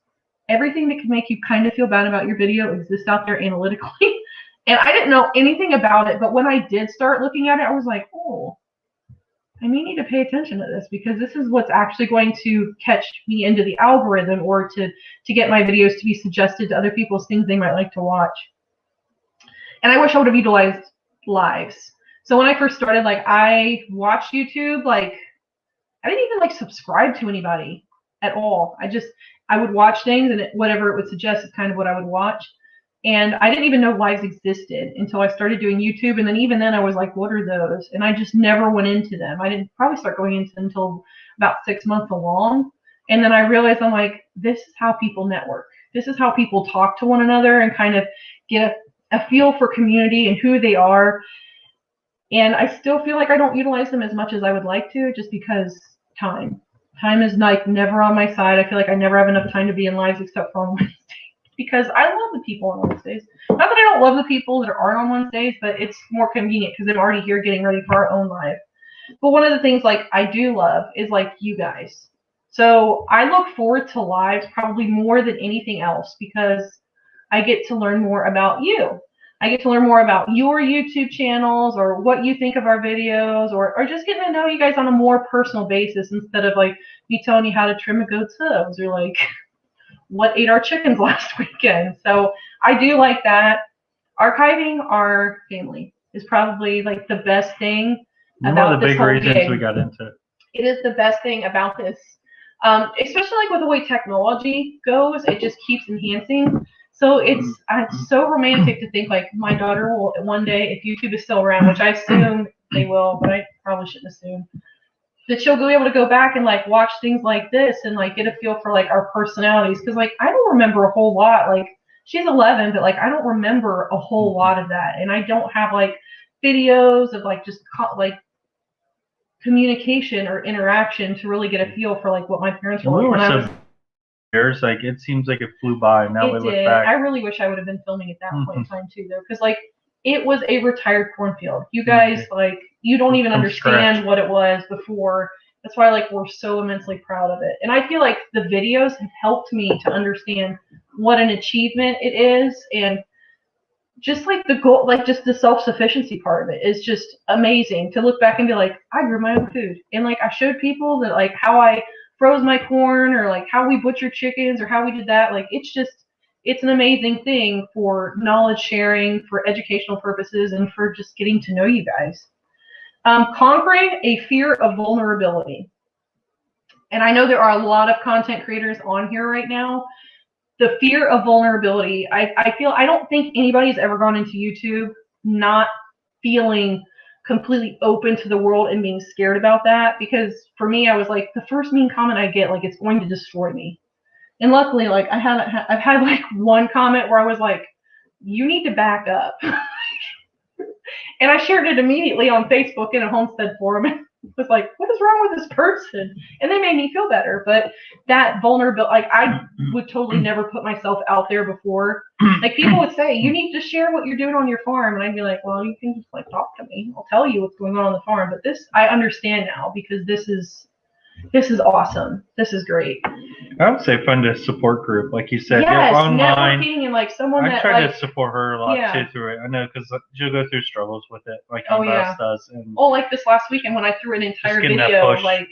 everything that can make you kind of feel bad about your video exists out there analytically. And I didn't know anything about it, but when I did start looking at it, I was like, oh, I may need to pay attention to this because this is what's actually going to catch me into the algorithm or to get my videos to be suggested to other people as things they might like to watch. And I wish I would have utilized lives. So when I first started, like I watched YouTube, like I didn't even like subscribe to anybody at all. I would watch things and whatever it would suggest is kind of what I would watch. And I didn't even know lives existed until I started doing YouTube. And then even then I was like, what are those? And I just never went into them. I didn't probably start going into them until about 6 months along. And then I realized I'm like, this is how people network. This is how people talk to one another and kind of get a feel for community and who they are. And I still feel like I don't utilize them as much as I would like to just because time is like never on my side. I feel like I never have enough time to be in lives except for on Wednesdays. Because I love the people on Wednesdays. Not that I don't love the people that aren't on Wednesdays, but it's more convenient because I'm already here getting ready for our own live. But one of the things like I do love is like you guys. So I look forward to lives probably more than anything else because I get to learn more about you. I get to learn more about your YouTube channels or what you think of our videos or just getting to know you guys on a more personal basis instead of like me telling you how to trim a goat's hooves or like what ate our chickens last weekend. So I do like that. Archiving our family is probably like the best thing about this whole gig. One of the big reasons we got into it. It is the best thing about this, especially like with the way technology goes. It just keeps enhancing. So it's so romantic to think like my daughter will one day, if YouTube is still around, which I assume they will, but I probably shouldn't assume, that she'll be able to go back and like watch things like this and like get a feel for like our personalities. Cause like, I don't remember a whole lot. Like she's 11, but like, I don't remember a whole lot of that. And I don't have like videos of like just like communication or interaction to really get a feel for like what my parents were like. Years, like it seems like it flew by. Now we look back. I really wish I would have been filming at that point in time too though. Cause like it was a retired cornfield. You guys like, you don't even understand what it was before. That's why like we're so immensely proud of it. And I feel like the videos have helped me to understand what an achievement it is and just like the goal, like just the self-sufficiency part of it is just amazing to look back and be like, I grew my own food. And like I showed people that like how I froze my corn or like how we butchered chickens or how we did that. Like it's an amazing thing for knowledge sharing, for educational purposes, and for just getting to know you guys. Conquering a fear of vulnerability. And I know there are a lot of content creators on here right now. the fear of vulnerability. I don't think anybody's ever gone into YouTube not feeling completely open to the world and being scared about that, because for me, I was like, the first mean comment I get, like, it's going to destroy me. And luckily, like, I've had like one comment where I was like, you need to back up. And I shared it immediately on Facebook in a Homestead forum. And was like, what is wrong with this person? And they made me feel better. But that vulnerability, like, I would totally never put myself out there before. Like, people would say, you need to share what you're doing on your farm. And I'd be like, well, you can just, like, talk to me. I'll tell you what's going on the farm. But this, I understand now, because this is awesome. This is great. I would say find a support group, like you said. Yes, online, networking and like someone I try to support her a lot too through it. I know, because she'll go through struggles with it, like everybody else does. And like this last weekend when I threw an entire video, like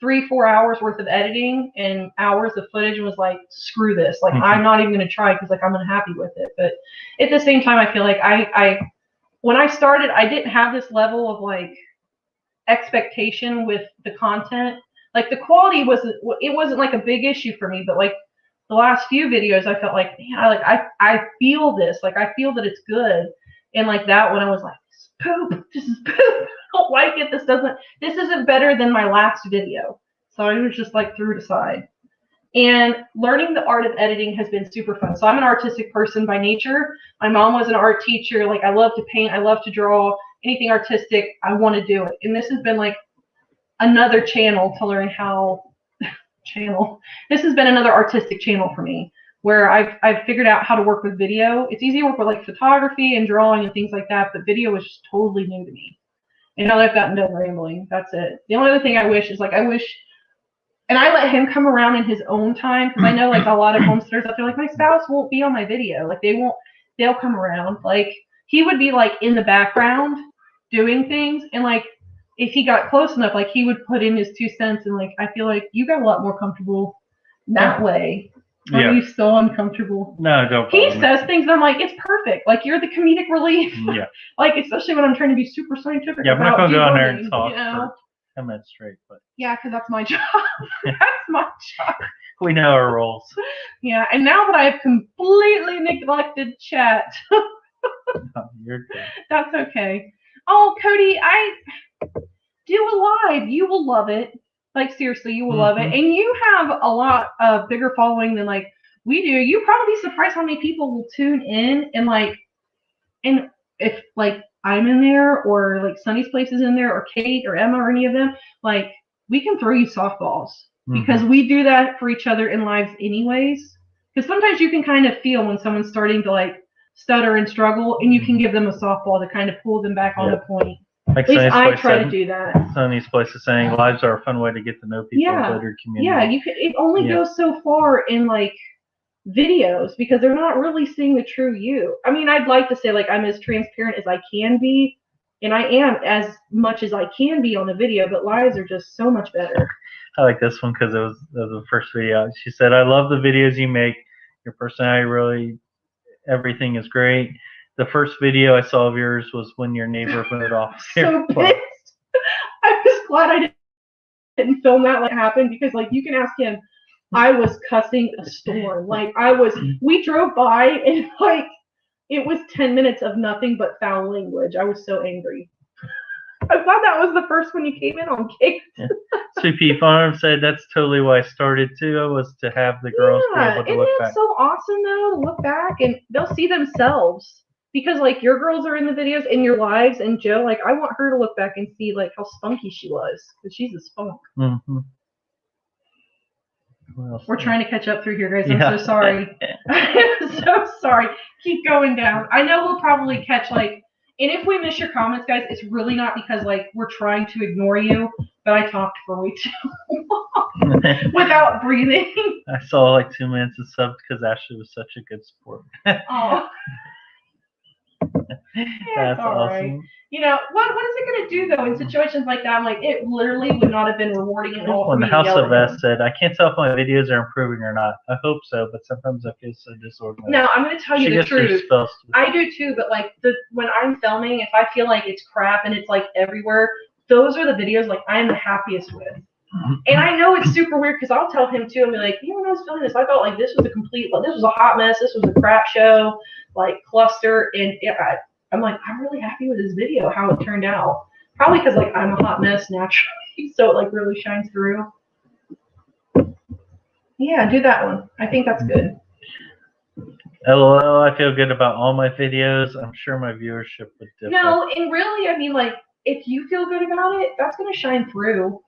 3-4 hours worth of editing and hours of footage, and was like, screw this. Like, I'm not even going to try, because like I'm unhappy with it. But at the same time, I feel like when I started, I didn't have this level of like expectation with the content. Like, the quality wasn't like a big issue for me, but like the last few videos, I felt like, man, I feel this, like, I feel that it's good. And like that one, I was like, this is poop, I don't like it, this isn't better than my last video. So I was just like, threw it aside. And learning the art of editing has been super fun. So I'm an artistic person by nature. My mom was an art teacher. Like, I love to paint, I love to draw, anything artistic, I want to do it. And this has been like another channel to learn how this has been another artistic channel for me, where I've figured out how to work with video. It's easy to work with like photography and drawing and things like that, but video is just totally new to me. And now that I've gotten done rambling, that's it. The only other thing I wish is, like, and I let him come around in his own time, because I know like a lot of homesteaders out there, like, my spouse won't be on my video, like they'll come around. Like, he would be like in the background doing things, and like, if he got close enough, like, he would put in his 2 cents, and like, I feel like you got a lot more comfortable that way. Are you so uncomfortable? No, don't. He says things, and I'm like, it's perfect. Like, you're the comedic relief. Yeah. Like, especially when I'm trying to be super scientific. Yeah, I'm not gonna go on there and talk for 10 minutes straight, but yeah, because that's my job. That's my job. We know our roles. Yeah, and now that I have completely neglected chat, you're good. That's okay. Oh, Cody, do a live. You will love it. Like, seriously, you will love it. And you have a lot of bigger following than like we do. You'll probably be surprised how many people will tune in, and if like I'm in there, or like Sunny's Place is in there, or Kate or Emma or any of them, like, we can throw you softballs, because we do that for each other in lives anyways. Because sometimes you can kind of feel when someone's starting to like stutter and struggle, and you can give them a softball to kind of pull them back on the point. Like, at least I try to do that. Sunny's Place is saying lives are a fun way to get to know people and build your community. Yeah, it only goes so far in like videos, because they're not really seeing the true you. I mean, I'd like to say like I'm as transparent as I can be, and I am as much as I can be on the video, but lives are just so much better. I like this one because it was the first video. She said, I love the videos you make. Your personality, really, everything is great. The first video I saw of yours was when your neighbor moved off. So pissed. I was glad I didn't film that like happened, because like, you can ask him, I was cussing a storm. Like, we drove by, and like, it was 10 minutes of nothing but foul language. I was so angry. I thought that was the first one you came in on, Kate. CP Farm said that's totally why I started too. Was to have the girls be able to look back. It's so awesome though, to look back, and they'll see themselves, because like, your girls are in the videos in your lives, and Joe, like, I want her to look back and see like how spunky she was, because she's a spunk. We're trying to catch up through here, guys. I'm so sorry. I'm so sorry. Keep going down. I know we'll probably catch like, and if we miss your comments, guys, it's really not because like we're trying to ignore you, but I talked for way too long without breathing. I saw like 2 minutes of subs because Ashley was such a good sport. Oh. That's awesome. Right. You know, what is it going to do, though, in situations like that? I'm like, it literally would not have been rewarding at all. When the House of S said, I can't tell if my videos are improving or not. I hope so, but sometimes I feel so disorganized. No, I'm going to tell you the truth. I do too, but like, when I'm filming, if I feel like it's crap and it's like everywhere, those are the videos like I'm the happiest with. And I know it's super weird because I'll tell him too. I'll be like, when I was filming this, I felt like this was this was a hot mess. This was a crap show, like cluster. And I'm like, I'm really happy with this video, how it turned out. Probably because like I'm a hot mess naturally, so it like really shines through. Yeah, do that one. I think that's good. LOL, I feel good about all my videos. I'm sure my viewership would differ. No, and really, I mean, like, if you feel good about it, that's going to shine through.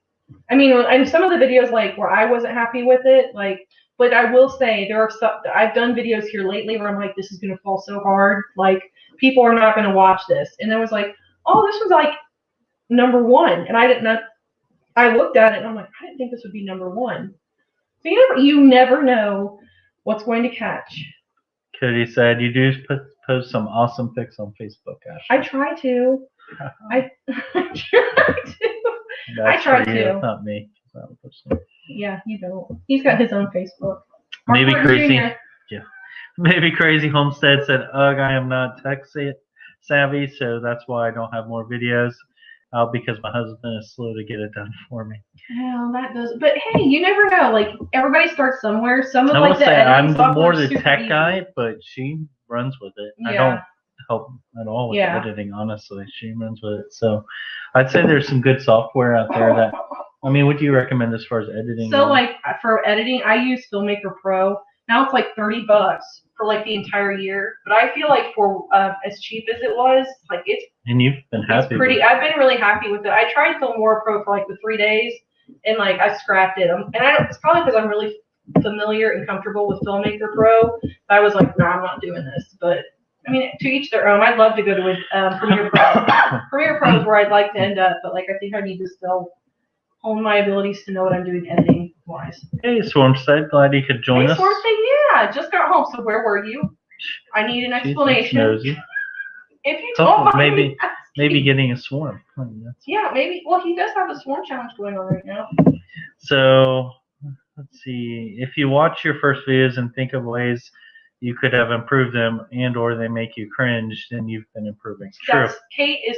I mean, and some of the videos, like, where I wasn't happy with it, like, but I will say there are some, I've done videos here lately where I'm like, this is going to fall so hard. Like, people are not going to watch this. And I was like, oh, this was like #1. And I looked at it and I'm like, I didn't think this would be #1. So you never know what's going to catch. Cody said, you do post some awesome pics on Facebook, Ashley. I try to. I try to. Not me. Yeah, you don't. He's got his own Facebook. Maybe Crazy. Yeah. Maybe Crazy Homestead said, ugh, I am not tech savvy, so that's why I don't have more videos. Because my husband is slow to get it done for me. Well, that does. But hey, you never know. Like, everybody starts somewhere. Some of I like will the say I'm more the the tech guy, but she runs with it. Yeah. I don't help at all with editing, honestly. She runs with it. So I'd say there's some good software out there that. I mean, what do you recommend as far as editing? So like for editing, I use Filmmaker Pro. Now it's like $30 for like the entire year. But I feel like for as cheap as it was, like it's. And you've been happy. I've been really happy with it. I tried Filmora Pro for like the 3 days, and like I scrapped it. It's probably because I'm really familiar and comfortable with Filmmaker Pro. I was like, no, I'm not doing this. But I mean, to each their own. I'd love to go to Premiere Pro. Premiere Pro is where I'd like to end up, but like I think I need to still hone my abilities to know what I'm doing editing wise. Hey, Swarmstead, glad you could join us. Hey, Swarmstead, yeah, just got home. So where were you? I need an explanation. Nosy. If you don't mind, maybe getting a swarm. Yeah, maybe. Well, he does have a swarm challenge going on right now. So let's see. If you watch your first videos and think of ways you could have improved them, and/or they make you cringe, then you've been improving. True.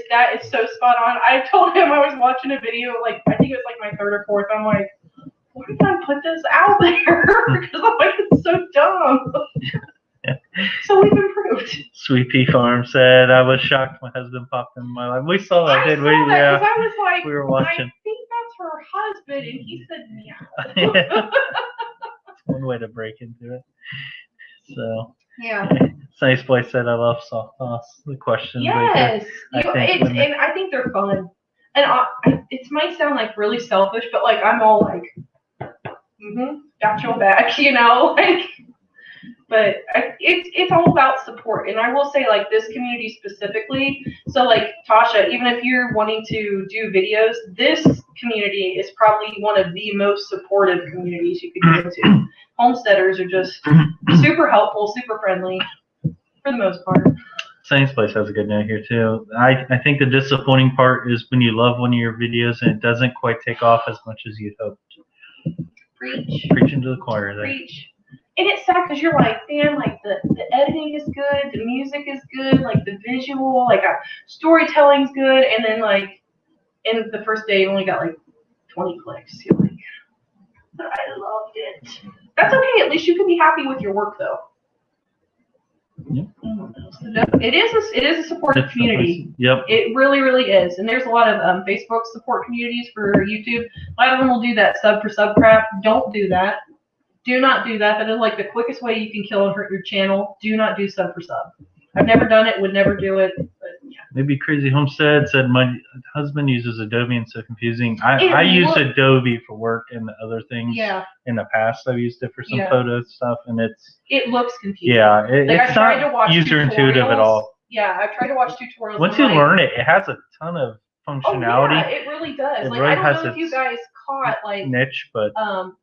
That is so spot on. I told him I was watching a video, like I think it was like my 3rd or 4th. I'm like, why did I put this out there? Because I'm like, it's so dumb. So we've improved. Sweet Pea Farm said, I was shocked my husband popped in my life. We saw that, didn't we? Yeah. I was like, we were watching. I think that's her husband, and he said, yeah. That's one way to break into it. So. Yeah. Sunny Splice said, I love soft toss. The question. Yes. I think they're fun. And it might sound like really selfish, but like I'm all like, got your back, like. But it's all about support, and I will say like this community specifically. So like Tasha, even if you're wanting to do videos, this community is probably one of the most supportive communities you could go to. Homesteaders are just super helpful, super friendly, for the most part. Sunny's Place has a good note here too. I think the disappointing part is when you love one of your videos and it doesn't quite take off as much as you'd hoped. Preaching to the choir there. Preach. And it's sad because you're like, man, like the editing is good, the music is good, like the visual, like storytelling's good, and then like in the first day you only got like 20 clicks. You're like, but I loved it. That's okay. At least you can be happy with your work though. Yep. It is a supportive community. Yep. It really, really is. And there's a lot of Facebook support communities for YouTube. A lot of them will do that sub for sub crap. Don't do that. Do not do that. That is like the quickest way you can kill and hurt your channel. Do not do sub for sub. I've never done it, would never do it. But yeah. Maybe Crazy Homestead said my husband uses Adobe and so confusing. I used Adobe for work and other things. Yeah. In the past, I've used it for some photo stuff, and it looks confusing. Yeah, it's not user intuitive at all. Yeah, I've tried to watch tutorials. Once you learn it, it has a ton of functionality. Oh, yeah, it really does. It like really I don't know if you guys caught like niche, but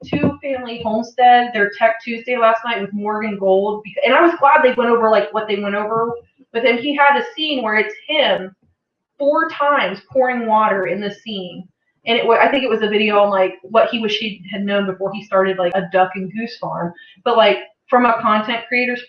2 Family Homestead, their Tech Tuesday last night with Morgan Gold, and I was glad they went over like what they went over. But then he had a scene where it's him 4 times pouring water in the scene, and I think it was a video on like what he wished he had known before he started like a duck and goose farm. But like from a content creator's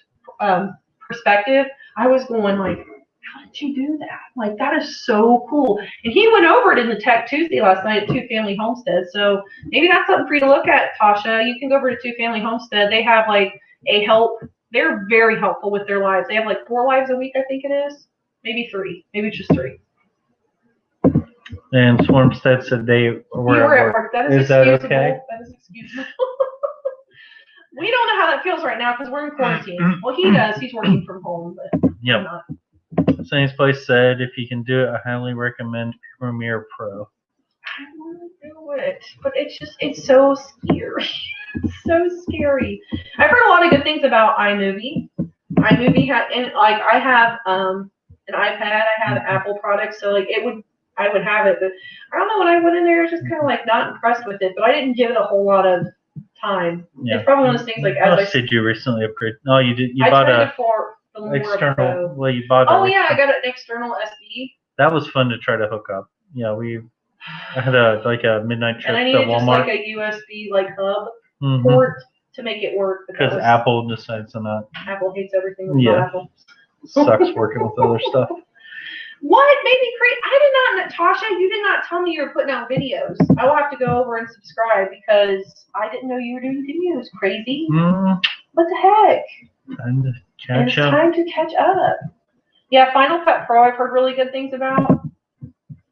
perspective, I was going like, how did you do that? Like, that is so cool. And he went over it in the Tech Tuesday last night at Two Family Homestead. So maybe that's something for you to look at, Tasha. You can go over to Two Family Homestead. They have like a help. They're very helpful with their lives. They have like 4 lives a week, I think it is. Maybe 3. Maybe just 3. And Swarmstead said they were at work. That is excusable. Okay? That is excusable. We don't know how that feels right now because we're in quarantine. Well, he does. He's working from home, but yep. Sunny's Place said if you can do it, I highly recommend Premiere Pro. I want to do it, but it's so scary. It's so scary. I've heard a lot of good things about iMovie. iMovie I have an iPad. I have Apple products, so like I would have it, but I don't know, when I went in there, I was just kind of like not impressed with it, but I didn't give it a whole lot of time. Yeah. It's probably one of those things like did you recently upgrade? No, you did. You bought external. Well, you bought. Oh yeah, I got an external SD. That was fun to try to hook up. Yeah, I had a midnight trip to Walmart. And I needed just like a USB hub port to make it work. Because Apple decides to not. Apple hates everything with Apple. Sucks working with other stuff. What made me crazy? I did not, Natasha, you did not tell me you were putting out videos. I will have to go over and subscribe because I didn't know you were doing videos. Crazy. What the heck? Time to catch up. Time to catch up. Yeah, Final Cut Pro I've heard really good things about.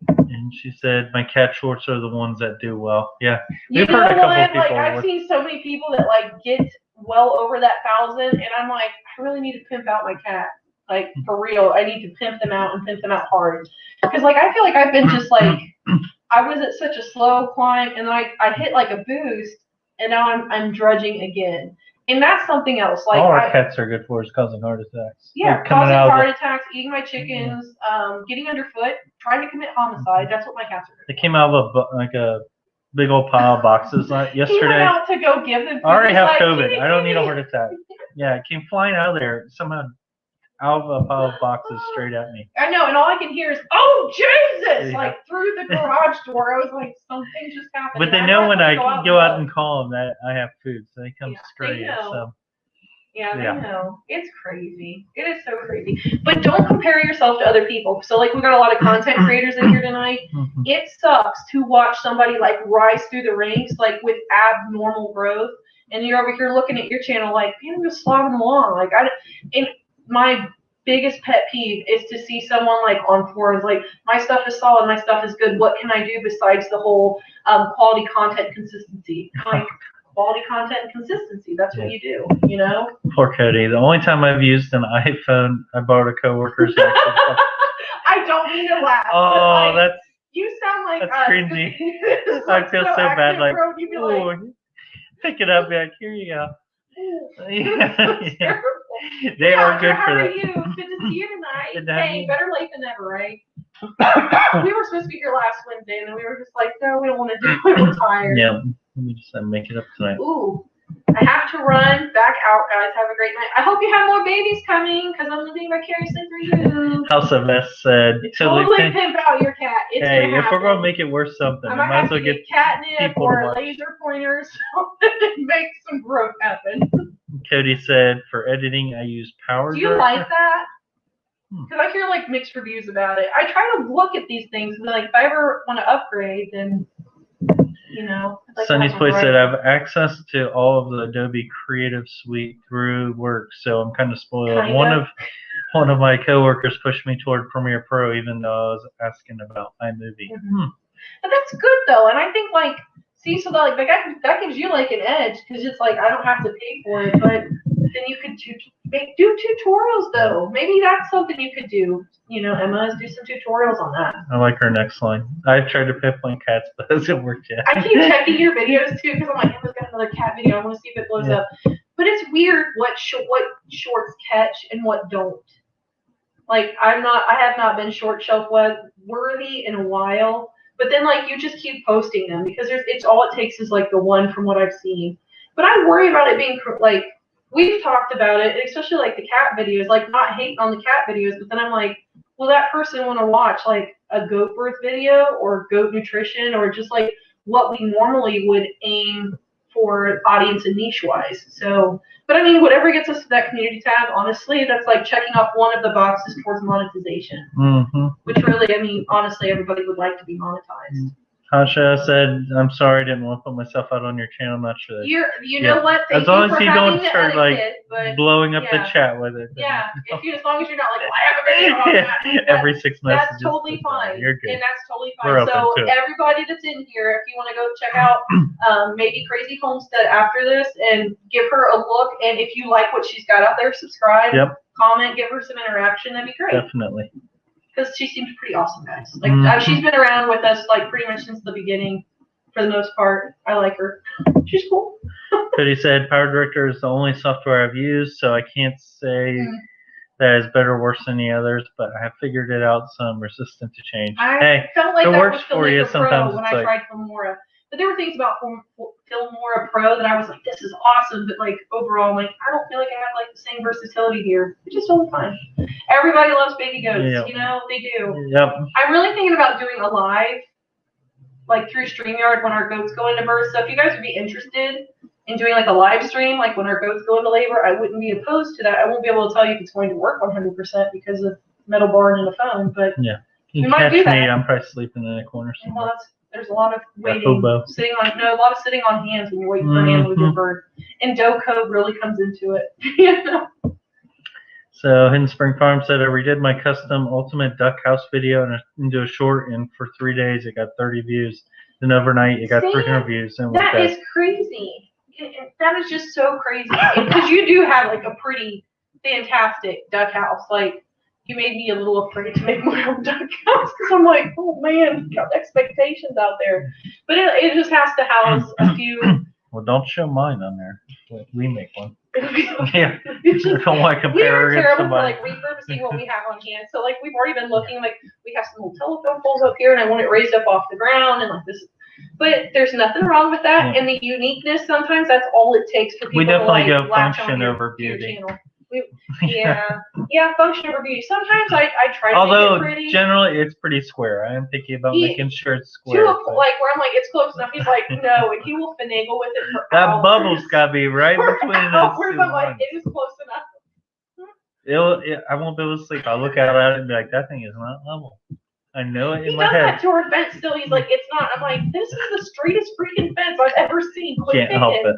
And she said my cat shorts are the ones that do well. Yeah. We've heard a couple of people. I've seen so many people that get well over that 1,000, and I'm like, I really need to pimp out my cat. Like, for real, I need to pimp them out and pimp them out hard. Because, I feel like I've been just, I was at such a slow climb, and I hit, a boost, and now I'm drudging again. And that's something else. All our cats are good for is causing heart attacks. Yeah, causing heart attacks, eating my chickens, getting underfoot, trying to commit homicide. That's what my cats are doing. They came out of a big old pile of boxes yesterday. He went out to go give them food. I already have COVID. I don't need a heart attack. Yeah, it came flying out of there. Somehow out of a pile of boxes straight at me. I know, and all I can hear is, "Oh Jesus!" Through the garage door. I was like, something just happened. But they know when I go out and call them that I have food, so they come straight. They know. Yeah, they know. It's crazy. It is so crazy. But don't compare yourself to other people. So, we got a lot of content creators in here tonight. It sucks to watch somebody rise through the ranks with abnormal growth, and you're over here looking at your channel man, I'm just slogging along. And my biggest pet peeve is to see someone on forums my stuff is solid, my stuff is good. What can I do besides the whole quality content consistency? Quality content and consistency. That's what you do, Poor Cody. The only time I've used an iPhone, I borrowed a coworker's. I don't mean to laugh. Oh, that's. You sound like that's cringy. I feel so bad. Pick it up, man. Here you go. Yeah. They are good for that. How are you? Good to see you tonight. Hey, better late than never, right? We were supposed to be here last Wednesday, and then we were just no, we don't want to do it. We're tired. Yeah, let me just make it up tonight. Ooh, I have to run back out, guys. Have a great night. I hope you have more babies coming, because I'm living vicariously through you. House of S said, totally pimp out your cat. It's hey, if we're going to make it worth something, I might as well get catnip or laser pointers to make some growth happen. Cody said, for editing, I use Power. Do you like that? Because I hear mixed reviews about it. I try to look at these things and if I ever want to upgrade, then Sunny's Place said I have access to all of the Adobe Creative Suite through work, so I'm kind of spoiled. One of my coworkers pushed me toward Premiere Pro, even though I was asking about iMovie. But that's good though, and I think so that gives you an edge because it's I don't have to pay for it, but then you could do tutorials though. Maybe that's something you could do. Emma, do some tutorials on that. I like her next line. I've tried to pimp my cats, but it hasn't worked yet. I keep checking your videos too because I'm Emma's got another cat video. I want to see if it blows up. But it's weird what shorts catch and what don't. I have not been short shelf web worthy in a while. But then you just keep posting them because it's all it takes is the one from what I've seen. But I worry about it being we've talked about it, especially the cat videos, not hating on the cat videos, but then I'm will that person want to watch a goat birth video or goat nutrition or just what we normally would aim for audience and niche wise. So, but I mean, whatever gets us to that community tab, honestly, that's like checking off one of the boxes towards monetization. Which really, I mean, honestly, everybody would like to be monetized. Tasha said, "I'm sorry, I didn't want to put myself out on your channel. I'm not sure." You know what? As long as you don't start blowing up the chat with it. Yeah, as long as you're not like, well, I have a video on that. Every 6 messages. That's totally fine. You're good. And that's totally fine. So everybody that's in here, if you want to go check out maybe Crazy Homestead after this and give her a look, and if you like what she's got out there, subscribe, comment, give her some interaction. That'd be great. Definitely. Because she seems pretty awesome, guys. Like she's been around with us like pretty much since the beginning, for the most part. I like her. She's cool. Cody said, Power Director is the only software I've used, so I can't say that is better or worse than the others, but I have figured it out, so I'm resistant to change. I felt like it that works was for you sometimes. When I tried Filmora. But there were things about Filmora Pro that I was like, this is awesome, but like overall, I'm like, I don't feel like I have like the same versatility here. It's just totally fine. Everybody loves baby goats, you know, they do. I'm really thinking about doing a live, like through StreamYard when our goats go into birth. So if you guys would be interested in doing like a live stream, like when our goats go into labor, I wouldn't be opposed to that. I won't be able to tell you if it's going to work 100% because of metal barn and the phone, but you might catch do that. me. I'm probably sleeping in a corner somewhere. Well, there's a lot of waiting, a lot of sitting on hands when you're waiting for an animal to give birth. And doe code really comes into it. You know? So Hidden Spring Farm said I redid my custom ultimate duck house video into a short, and for 3 days it got 30 views. Then overnight it got 300 views. And that is crazy. That is just so crazy. Because you do have like a pretty fantastic duck house. Like, you made me a little afraid to make my own duck house because I'm like, oh man, got expectations out there. But it just has to house a few. Well, don't show mine on there. We make one. Yeah. I don't want to compare. We are terrible for like repurposing what we have on hand. So like we've already been looking, like we have some little telephone poles up here, and I want it raised up off the ground and like this. But there's nothing wrong with that, and the uniqueness sometimes that's all it takes for people. We definitely to, like, go function over beauty. Function over beauty. Sometimes I try to make it pretty. Generally it's pretty square. I am picky about making sure it's square. Like where I'm like, it's close enough. He's like, no, and he will finagle with it for that hours. bubble's gotta be right between us. I'm like, it is close enough. I won't be able to sleep. I'll look out at it and be like, that thing is not level. I know it in my head. He does that to our fence still. He's like, it's not. I'm like, this is the straightest freaking fence I've ever seen. Can't help it.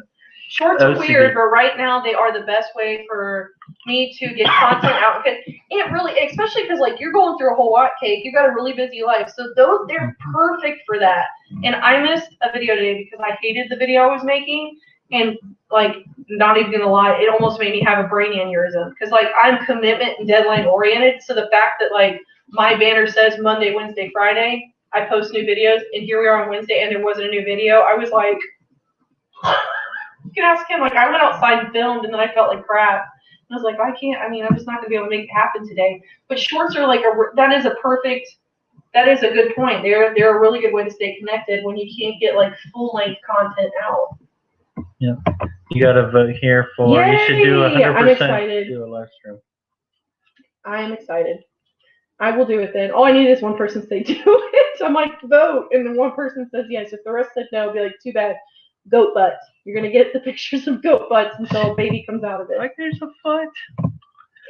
Shorts are weird, but right now they are the best way for me to get content out. It really, especially because like you're going through a whole hot cake, you got a really busy life, so they're perfect for that. And I missed a video today because I hated the video I was making, and like not even gonna lie, it almost made me have a brain aneurysm because like I'm commitment and deadline oriented. So the fact that like my banner says Monday, Wednesday, Friday, I post new videos, and here we are on Wednesday, and there wasn't a new video. I was like. You can ask him, like, I went outside and filmed, and then I felt like crap. And I was like, I'm just not going to be able to make it happen today. But shorts are like, that is a good point. They're a really good way to stay connected when you can't get, like, full-length content out. Yeah. You got to vote here for, Yay! You should do 100% I'm excited. Do a live stream. I am excited. I will do it then. All I need is one person to say do it. I'm like, vote. And then one person says yes. If the rest said no, I'll be like, too bad. Goat butts. You're gonna get the pictures of goat butts until a baby comes out of it. Like there's a foot.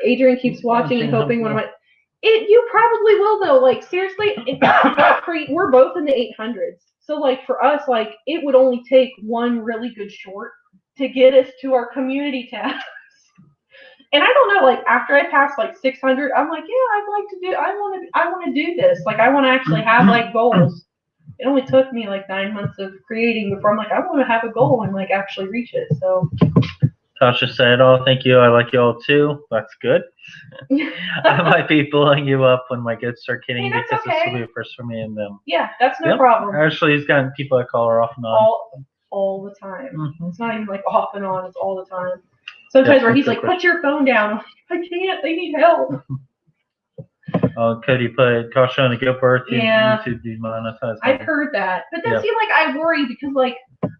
Adrian keeps watching and hoping one of my. You probably will though. Like seriously, we're both in the 800s. So like for us, like it would only take one really good short to get us to our community tabs. And I don't know, like after I pass like 600, I'm like, yeah, I want to do this. Like I want to actually have like goals. It only took me like 9 months of creating before I'm like, I want to have a goal and like actually reach it. So Tasha said, oh, thank you. I like you all too. That's good. I might be blowing you up when my kids start kidding because this will be first for me and them. Yeah, that's no problem. Actually, he's gotten people that call her off and on. All the time. Mm-hmm. It's not even like off and on. It's all the time. Sometimes where he's like, put your phone down. I'm like, I can't. They need help. Cody put caution on a goat birth. YouTube demonetized. I've heard that, but then see, like I worry because like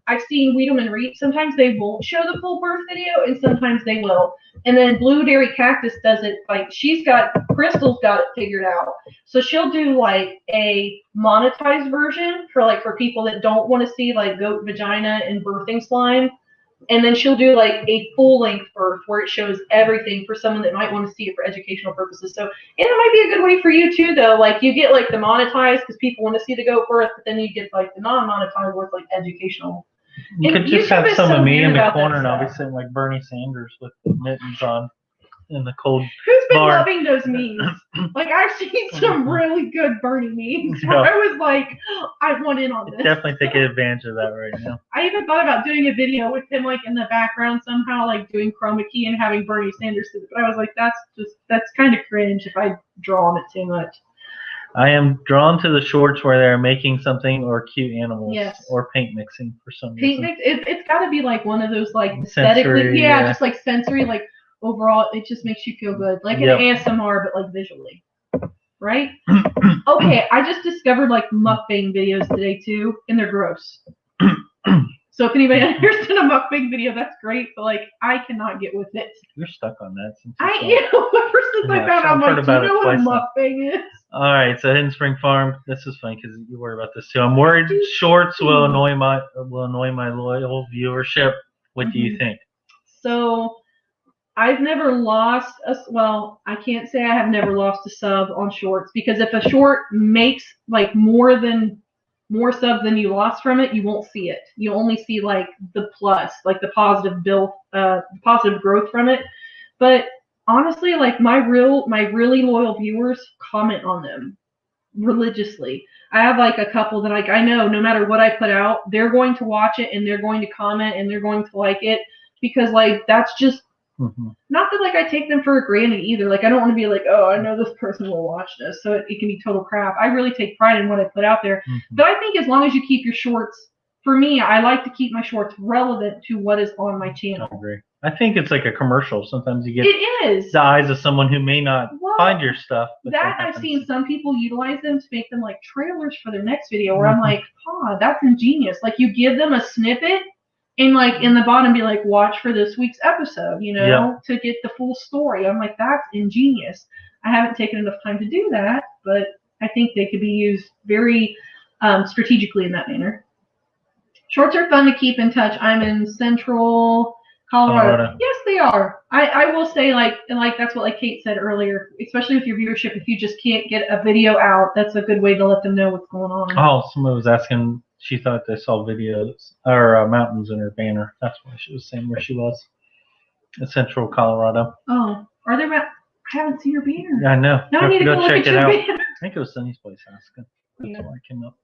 I've seen Wiedemann Reap. Sometimes they won't show the full birth video, and sometimes they will. And then Blueberry Cactus does it like Crystal's got it figured out. So she'll do like a monetized version for people that don't want to see like goat vagina and birthing slime. And then she'll do like a full-length birth where it shows everything for someone that might want to see it for educational purposes. So, and it might be a good way for you too, though. Like you get like the monetized because people want to see the goat birth, but then you get like the non-monetized where it's like educational. You could just have some of me in the corner and I'll be sitting like Bernie Sanders with the mittens on in the cold Who's been bar. loving those memes? Like I've seen some really good Bernie memes where I was like, I want in on this. Definitely taking advantage of that right now. I even thought about doing a video with him like in the background somehow, like doing chroma key and having Bernie Sanders do it. But I was like, that's kind of cringe if I draw on it too much. I am drawn to the shorts where they're making something or cute animals. Yes. Or paint mixing for some reason. Paint mix, it's got to be like one of those like aesthetically, just like sensory, like overall, it just makes you feel good, like an ASMR, but like visually, right? Okay, I just discovered like mukbang videos today too, and they're gross. So if anybody understands a mukbang video, that's great, but like I cannot get with it. You're stuck on that since I am. Ever since I found out, I'm like, do you know what a mukbang is? All right, so Hidden Spring Farm. This is funny because you worry about this too. I'm worried shorts will annoy my loyal viewership. What do you think? So I've never lost I can't say I have never lost a sub on shorts because if a short makes like more subs than you lost from it, you won't see it. You only see like the plus, like the positive positive growth from it. But honestly, like my really loyal viewers comment on them religiously. I have like a couple that like I know no matter what I put out, they're going to watch it and they're going to comment and they're going to like it because like that's just not that like I take them for granted either. Like I don't want to be like, oh, I know this person will watch this, so it can be total crap. I really take pride in what I put out there. But I think as long as you keep your shorts, for me, I like to keep my shorts relevant to what is on my channel. I agree. I think it's like a commercial. Sometimes you get the eyes of someone who may not find your stuff. That I've seen some people utilize them to make them like trailers for their next video where I'm like, that's ingenious. Like you give them a snippet and like in the bottom be like, watch for this week's episode, to get the full story. I'm like, that's ingenious. I haven't taken enough time to do that, but I think they could be used very strategically in that manner. Shorts are fun to keep in touch. I'm in Central Colorado. Yes, they are. I will say like that's what like Kate said earlier, especially with your viewership, if you just can't get a video out, that's a good way to let them know what's going on. Oh, someone was asking, she thought they saw videos or mountains in her banner. That's why she was saying where she was. In Central Colorado. Oh, are there? I haven't seen your banner. Yeah, I know. Now I need to go look at your banner. I think it was Sunny's place asking. That's why I came up.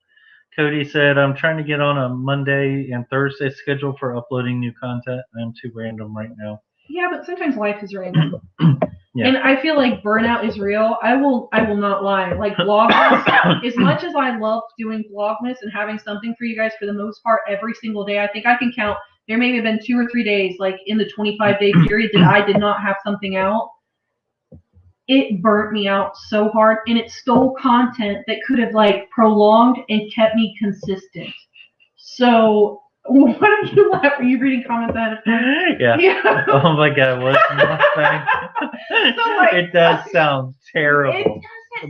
Cody said, I'm trying to get on a Monday and Thursday schedule for uploading new content. I'm too random right now. Yeah, but sometimes life is random. And I feel like burnout is real. I will not lie. Like Vlogmas, as much as I love doing Vlogmas and having something for you guys for the most part every single day, I think I can count. There may have been 2 or 3 days, like in the 25-day period that I did not have something out. It burnt me out so hard, and it stole content that could have like prolonged and kept me consistent. So what are you laughing? Are you reading comments out of Yeah. Oh my God, what's Mustang? So like, it does sound terrible.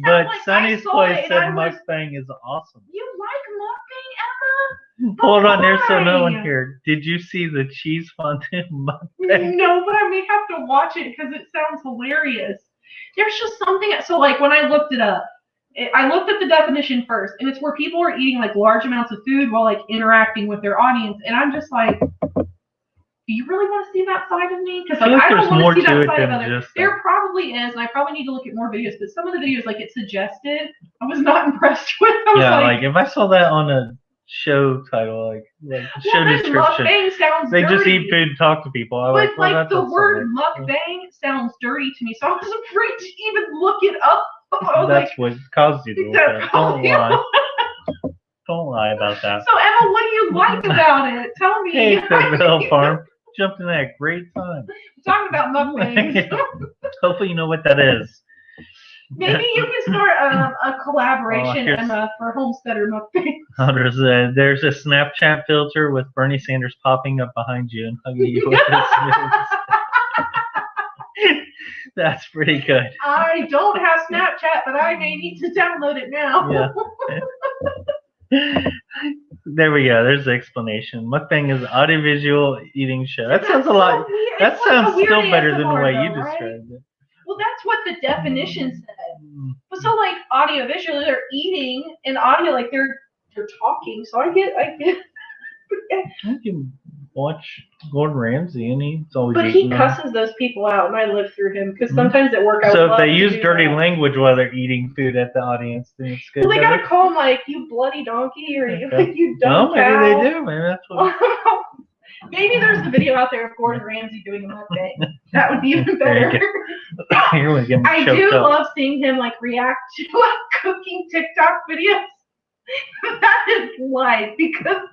But like Sunny's place said Mustang is awesome. You like Mustang, Emma? Hold on, there's another one here. Did you see the cheese fondue Mustang? No, but I may have to watch it because it sounds hilarious. There's just something. So like when I looked it up, I looked at the definition first, and it's where people are eating like large amounts of food while like interacting with their audience, and I'm just like, do you really want to see that side of me? Because like, I don't want to see that side of others. There probably is, and I probably need to look at more videos. But some of the videos like it suggested, I was not impressed with. I was like if I saw that on a show title, like show description, mukbang sounds they dirty. Just eat food and talk to people. But the word mukbang sounds dirty to me, so I was afraid to even look it up. That's what caused you to look at it. Don't lie. Don't lie about that. So Emma, what do you like about it? Tell me. Hey, Fayetteville Farm. Jumped in at a great time. We're talking about mukbangs. Hopefully you know what that is. Maybe you can start a collaboration, Emma, for Homesteader Mukbang. There's a Snapchat filter with Bernie Sanders popping up behind you and hugging you with his news. That's pretty good. I don't have Snapchat, but I may need to download it now. Yeah. There we go. There's the explanation. Mukbang is audiovisual eating show. That sounds a lot. That sounds still better than the way you described it. Well, that's what the definition said. But so like audiovisual, they're eating, and audio like they're talking. So I get. I can watch Gordon Ramsay, and he's always. But he cusses those people out, and I live through him because sometimes at work I. So if they use dirty language while they're eating food at the audience, then it's good. Well, they gotta call him like you bloody donkey or you dumb cow. Maybe they do. Maybe that's what. Maybe there's the video out there of Gordon Ramsay doing a mukbang. That would be even better. I do love seeing him like react to cooking TikTok videos. That is life because.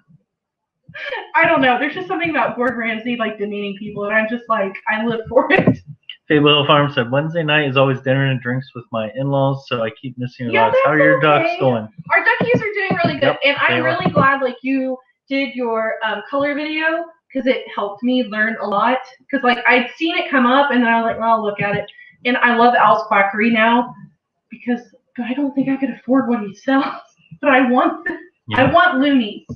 I don't know. There's just something about Gordon Ramsay like demeaning people, and I'm just like, I live for it. Fable Hill Farm said Wednesday night is always dinner and drinks with my in-laws, so I keep missing your dogs. How are your ducks going? Our duckies are doing really good, and I'm really glad like you did your color video because it helped me learn a lot. Because like I'd seen it come up, and then I was like, well, I'll look at it, and I love Al's Quackery now because I don't think I could afford what he sells, but I want loonies.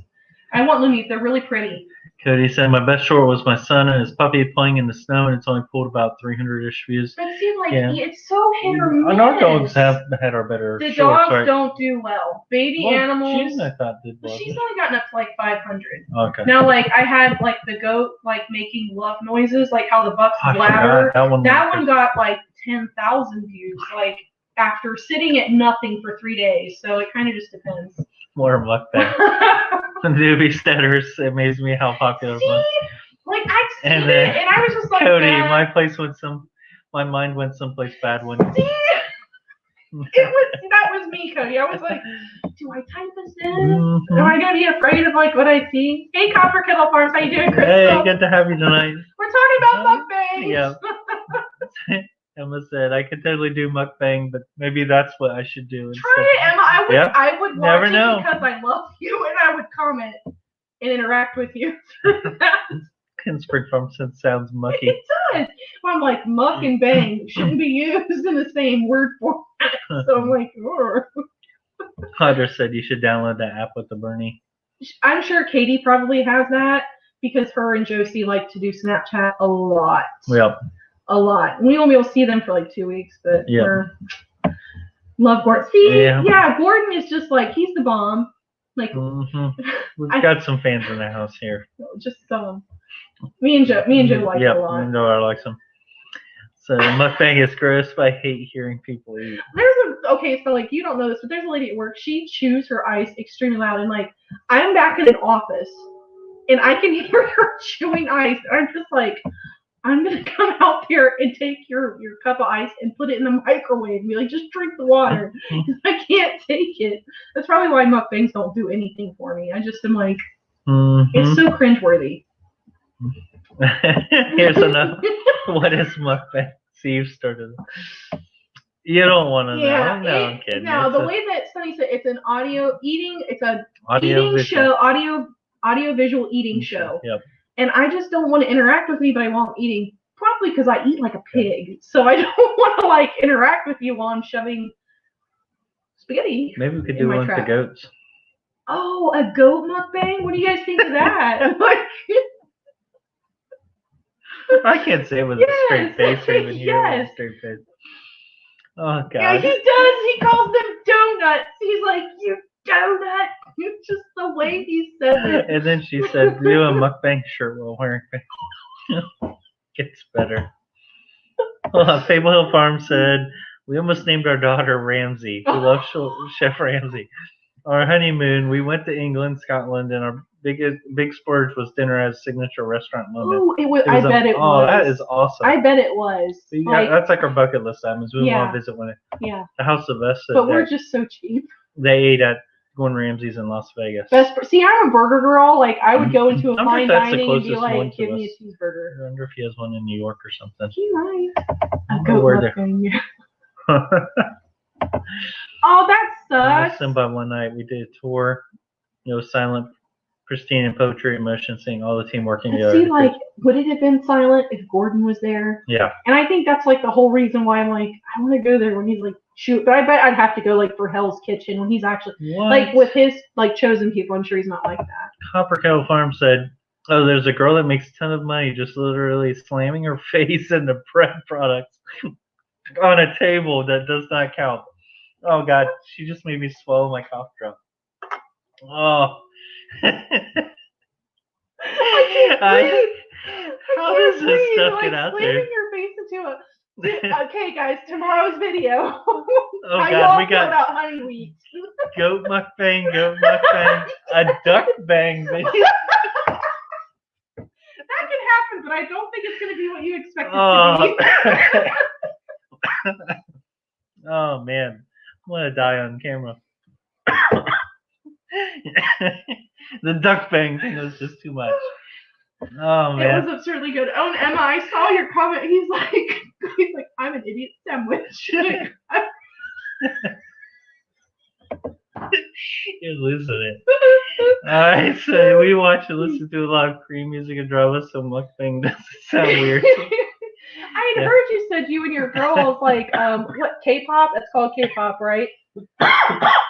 I want loonies. They're really pretty. Cody said, my best short was my son and his puppy playing in the snow, and it's only pulled about 300-ish views. But see, like, it's so hit or miss. Our dogs have had our better the shorts, dogs don't do well. Baby animals. I thought did well. She's only gotten up to like 500. Okay. Now, like, I had like the goat like making love noises, like how the bucks bladder. That one got like 10,000 views, like after sitting at nothing for 3 days. So it kind of just depends. More mukbang. Newbie Steaders amazed me how popular it was. Like I seen it, and I was just like, Cody, my mind went someplace bad when. See? That was me, Cody. I was like, do I type this in? Mm-hmm. Am I gonna be afraid of like what I see? Hey, Copper Kettle Farms, how you doing, Crystal? Hey, good to have you tonight. We're talking about mukbang. Yeah. Emma said, I could totally do mukbang, but maybe that's what I should do. Try it, Emma. I would watch it because I love you, and I would comment and interact with you. Kinsford Farm sounds mucky. It does. I'm like, muck and bang shouldn't be used in the same word format. So I'm like, Hunter said you should download that app with the Bernie. I'm sure Katie probably has that because her and Josie like to do Snapchat a lot. Yep. A lot. We won't be able to see them for like 2 weeks, but love Gordon. See, Gordon is just like he's the bomb. Like we've got some fans in the house here. Just some. Me and Joe like it a lot. Yeah, Noah likes them. So mukbang is gross, but I hate hearing people eat. So like you don't know this, but there's a lady at work. She chews her ice extremely loud, and like I'm back in an office, and I can hear her chewing ice. And I'm just like. I'm going to come out there and take your cup of ice and put it in the microwave and be like, just drink the water. Because I can't take it. That's probably why mukbangs don't do anything for me. I just am like, it's so cringeworthy. Here's another. What is mukbang? See, you've started. You don't want to know. No, I'm kidding. No, the way that Sunny said it's an audio visual eating show. Yep. And I just don't want to interact with you, but I won't eating. Probably because I eat like a pig. So I don't want to like interact with you while I'm shoving spaghetti. Maybe we could do one with the goats. Oh, a goat mukbang? What do you guys think of that? I can't say it with a straight face or even here with a straight face. Oh, God. Yeah, he does. He calls them donuts. He's like, you donut. It's just the way he says it. And then she said, do a mukbang shirt while wearing it. Gets better. Fable Hill Farm said, we almost named our daughter Ramsay. We love Chef Ramsay. Our honeymoon, we went to England, Scotland, and our big splurge was dinner at a signature restaurant in London. Oh, I bet it was. Oh, that is awesome. I bet it was. That's like our bucket list items. We want to visit the House of Vesta. But we're just so cheap. They ate at Gordon Ramsay's in Las Vegas. See, I'm a burger girl. Like, I would go into a fine dining and be like, give me a cheeseburger. I wonder if he has one in New York or something. He might. Oh, that sucks. Simba one night we did a tour. It was silent pristine in poetry and motion, seeing all the team working together. See, like, would it have been silent if Gordon was there? Yeah. And I think that's like the whole reason why I'm like, I want to go there when he's like, shoot. But I bet I'd have to go like for Hell's Kitchen when he's actually like with his like chosen people. I'm sure he's not like that. Copper Kettle Farm said, "Oh, there's a girl that makes a ton of money just literally slamming her face into bread products on a table that does not count." Oh God, she just made me swallow my cough drop. Oh. How does this stuff get out there? Slamming your face into a. Okay, guys, tomorrow's video. Oh God, we got about honey wheat. Goat mukbang, a duck bang video. That can happen, but I don't think it's going to be what you expect it to be. Oh man, I'm gonna die on camera. The duck bang thing was just too much. Oh man, it was absurdly good. Oh, and Emma, I saw your comment. He's like, I'm an idiot sandwich. You're losing it. Alright, so we watch and listen to a lot of Korean music and drama, so mukbang doesn't sound weird. I had heard you said you and your girls like what K-pop? That's called K-pop, right?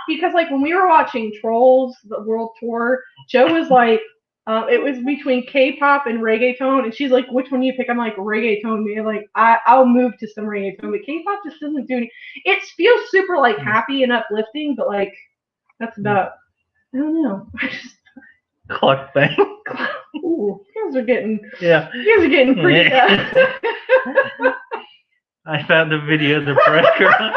Because like when we were watching Trolls, the World Tour, Joe was like, it was between K-pop and reggaeton, and she's like, which one do you pick? I'm like, reggaeton. Man, like I'll move to some reggaeton, but K-pop just doesn't do anything. It feels super like happy and uplifting, but like that's about. I don't know. Clock bang. Ooh, you guys are getting. Yeah. You guys are getting pretty. I found a video of the bread girl.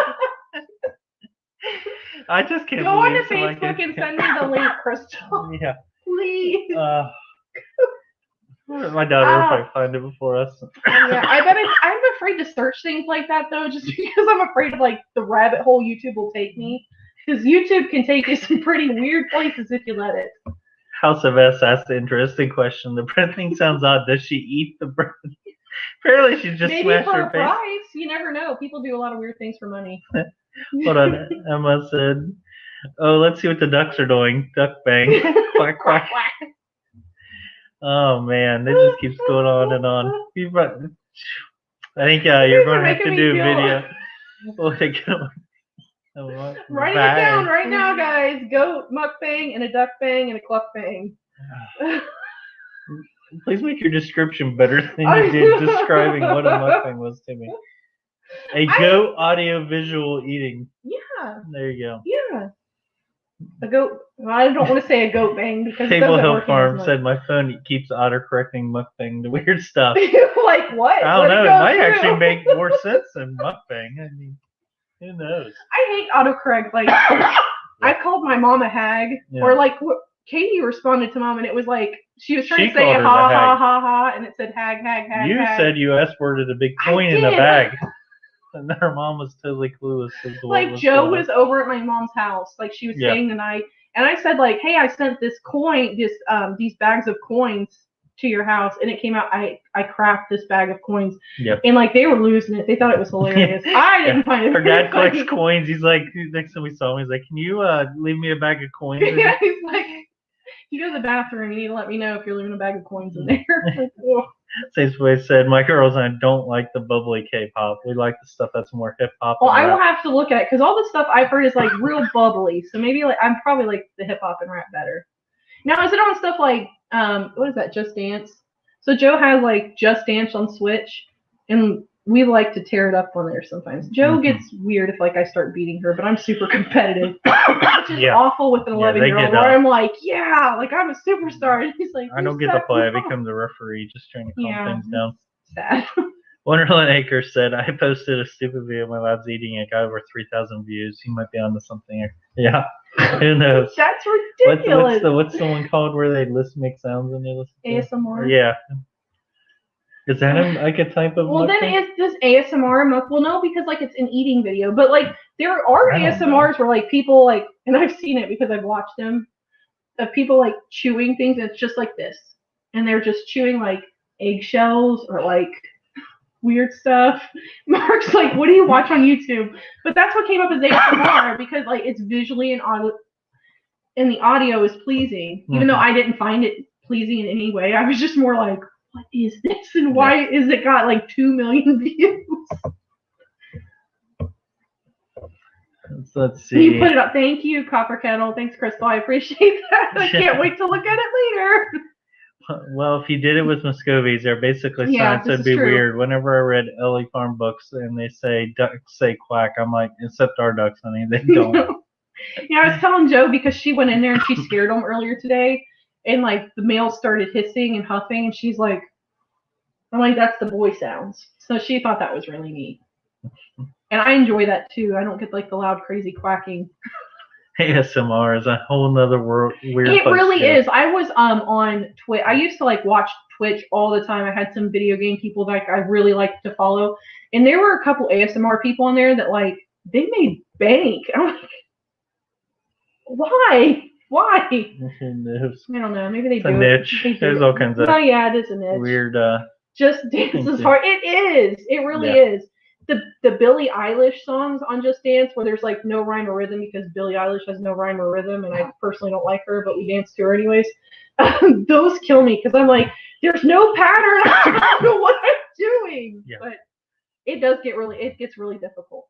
I just can't go believe on to Facebook and send me the link, Crystal. Yeah. Please. My daughter will probably find it before us. Yeah, I bet I'm afraid to search things like that though, just because I'm afraid of like the rabbit hole YouTube will take me. Because YouTube can take you some pretty weird places if you let it. House of S asked the interesting question. The bread thing sounds odd. Does she eat the bread? Apparently she just smashed her face. Maybe for a price. You never know. People do a lot of weird things for money. Hold on. Emma said, "Oh, let's see what the ducks are doing. Duck bang. Quack, quack." Oh, man. It just keeps going on and on. I think you're going to have to do a video. Writing it down right now, guys. Goat mukbang and a duck bang and a cluck bang. Please make your description better than you did describing what a mukbang was to me. A goat audio visual eating. Yeah. There you go. Yeah. A goat. Well, I don't want to say a goat bang because Table Hill Farm said my phone keeps auto-correcting mukbang to weird stuff. Like what? I don't know. It might actually make more sense than mukbang. I mean, who knows? I hate autocorrect. Like, I called my mom a hag, or like Katie responded to mom, and it was like she was trying to say ha ha ha ha, and it said hag hag hag. You said you S-worded a big coin in the bag, and her mom was totally clueless. Like Joe was over at my mom's house, like she was staying the night, and I said like, hey, I sent this coin, these bags of coins to your house, and it came out I cracked this bag of coins, and like they were losing it. They thought it was hilarious. I didn't find it. Her dad collects coins. He's like, next time we saw him, he's like, can you leave me a bag of coins? Yeah, he's like, you go to the bathroom, you need to let me know if you're leaving a bag of coins in there. Like, Safeway said, my girls and I don't like the bubbly K-pop. We like the stuff that's more hip-hop. Well, I will have to look at it, because all the stuff I've heard is like real bubbly, so maybe like I'm probably like the hip-hop and rap better. Now, is it on stuff like, what is that, Just Dance? So Joe has like Just Dance on Switch, and we like to tear it up on there sometimes. Joe gets weird if like I start beating her, but I'm super competitive. Which is awful with an 11-year-old where I'm like, like I'm a superstar. And he's like, I don't get the play. I become the referee, just trying to calm things down. Sad. Wonderland Acres said, I posted a stupid video of my lab's eating. It got over 3,000 views. He might be onto something. Yeah. Who knows? That's ridiculous. What's the one called where they make sounds and they listen to ASMR? Yeah. Is that like a type of Well, then is this ASMR? Well, no, because like it's an eating video. But like there are ASMRs where like people like, and I've seen it because I've watched them, of people like chewing things. And it's just like this, and they're just chewing like eggshells or like weird stuff. Mark's like, what do you watch on YouTube? But that's what came up as ASMR because like it's visually and and the audio is pleasing, even though I didn't find it pleasing in any way. I was just more like, what is this, and why is it got like 2 million views? Let's see. You put it up. Thank you, Copper Kettle. Thanks, Crystal. I appreciate that. I can't wait to look at it later. Well, if you did it with Muscovies, they're basically science. It'd be weird. Whenever I read Ellie Farm books and they say ducks say quack, I'm like, except our ducks, honey, they don't. I was telling Joe because she went in there and she scared them earlier today, and like the males started hissing and huffing, and she's like, I'm like, that's the boy sounds. So she thought that was really neat. And I enjoy that too. I don't get like the loud, crazy quacking. ASMR is a whole nother weird. It really is. I was on Twitch. I used to like watch Twitch all the time. I had some video game people that I really liked to follow, and there were a couple ASMR people on there that like they made bank. I'm like, why? I don't know. Maybe they do. It's a niche. There's all kinds of. Oh yeah, it is a niche. Weird. Just Dance is hard. It is. It really is. The Billie Eilish songs on Just Dance, where there's like no rhyme or rhythm because Billie Eilish has no rhyme or rhythm, and I personally don't like her, but we dance to her anyways. Those kill me because I'm like, there's no pattern. I don't know what I'm doing. Yeah. But it gets really difficult.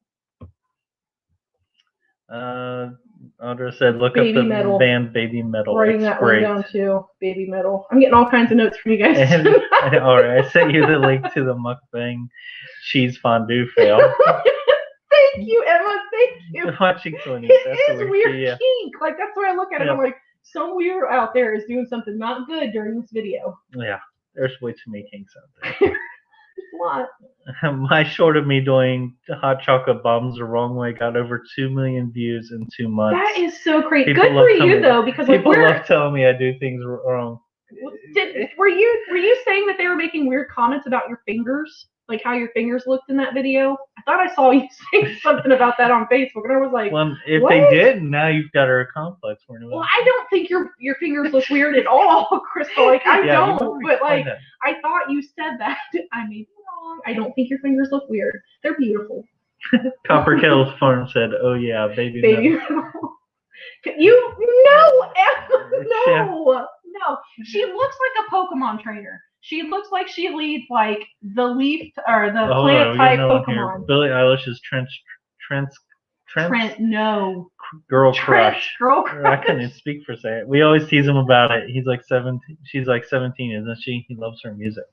Audra said, look Baby up the Metal. band Baby Metal. Writing that one down too. Baby Metal. I'm getting all kinds of notes from you guys. All right, I sent you the link to the mukbang cheese fondue fail. Thank you, Emma. Thank you. Watching Tony. It is weird kink. Like that's where I look at it. I'm like, some weirdo out there is doing something not good during this video. Yeah, there's way too many kinks out there. What? My short of me doing hot chocolate bombs the wrong way got over 2 million views in 2 months. That is so crazy. Good for you though, because like, people love telling me I do things wrong. Were you saying that they were making weird comments about your fingers? Like how your fingers looked in that video? I thought I saw you saying something about that on Facebook, and I was like, well, if what? they did, now you've got her a complex. Well, I don't think your fingers look weird at all, Crystal. Like I don't, but like I thought you said that. I may be wrong. I don't think your fingers look weird. They're beautiful. Copper Kettle's Farm said, "Oh yeah, baby metal." No. She looks like a Pokemon trainer. She looks like she leads like the leaf or the plant type Pokemon. Here. Billie Eilish's Trent. No. Girl crush. Girl crush. I couldn't even speak for a second. We always tease him about it. He's like 17. She's like 17, isn't she? He loves her music.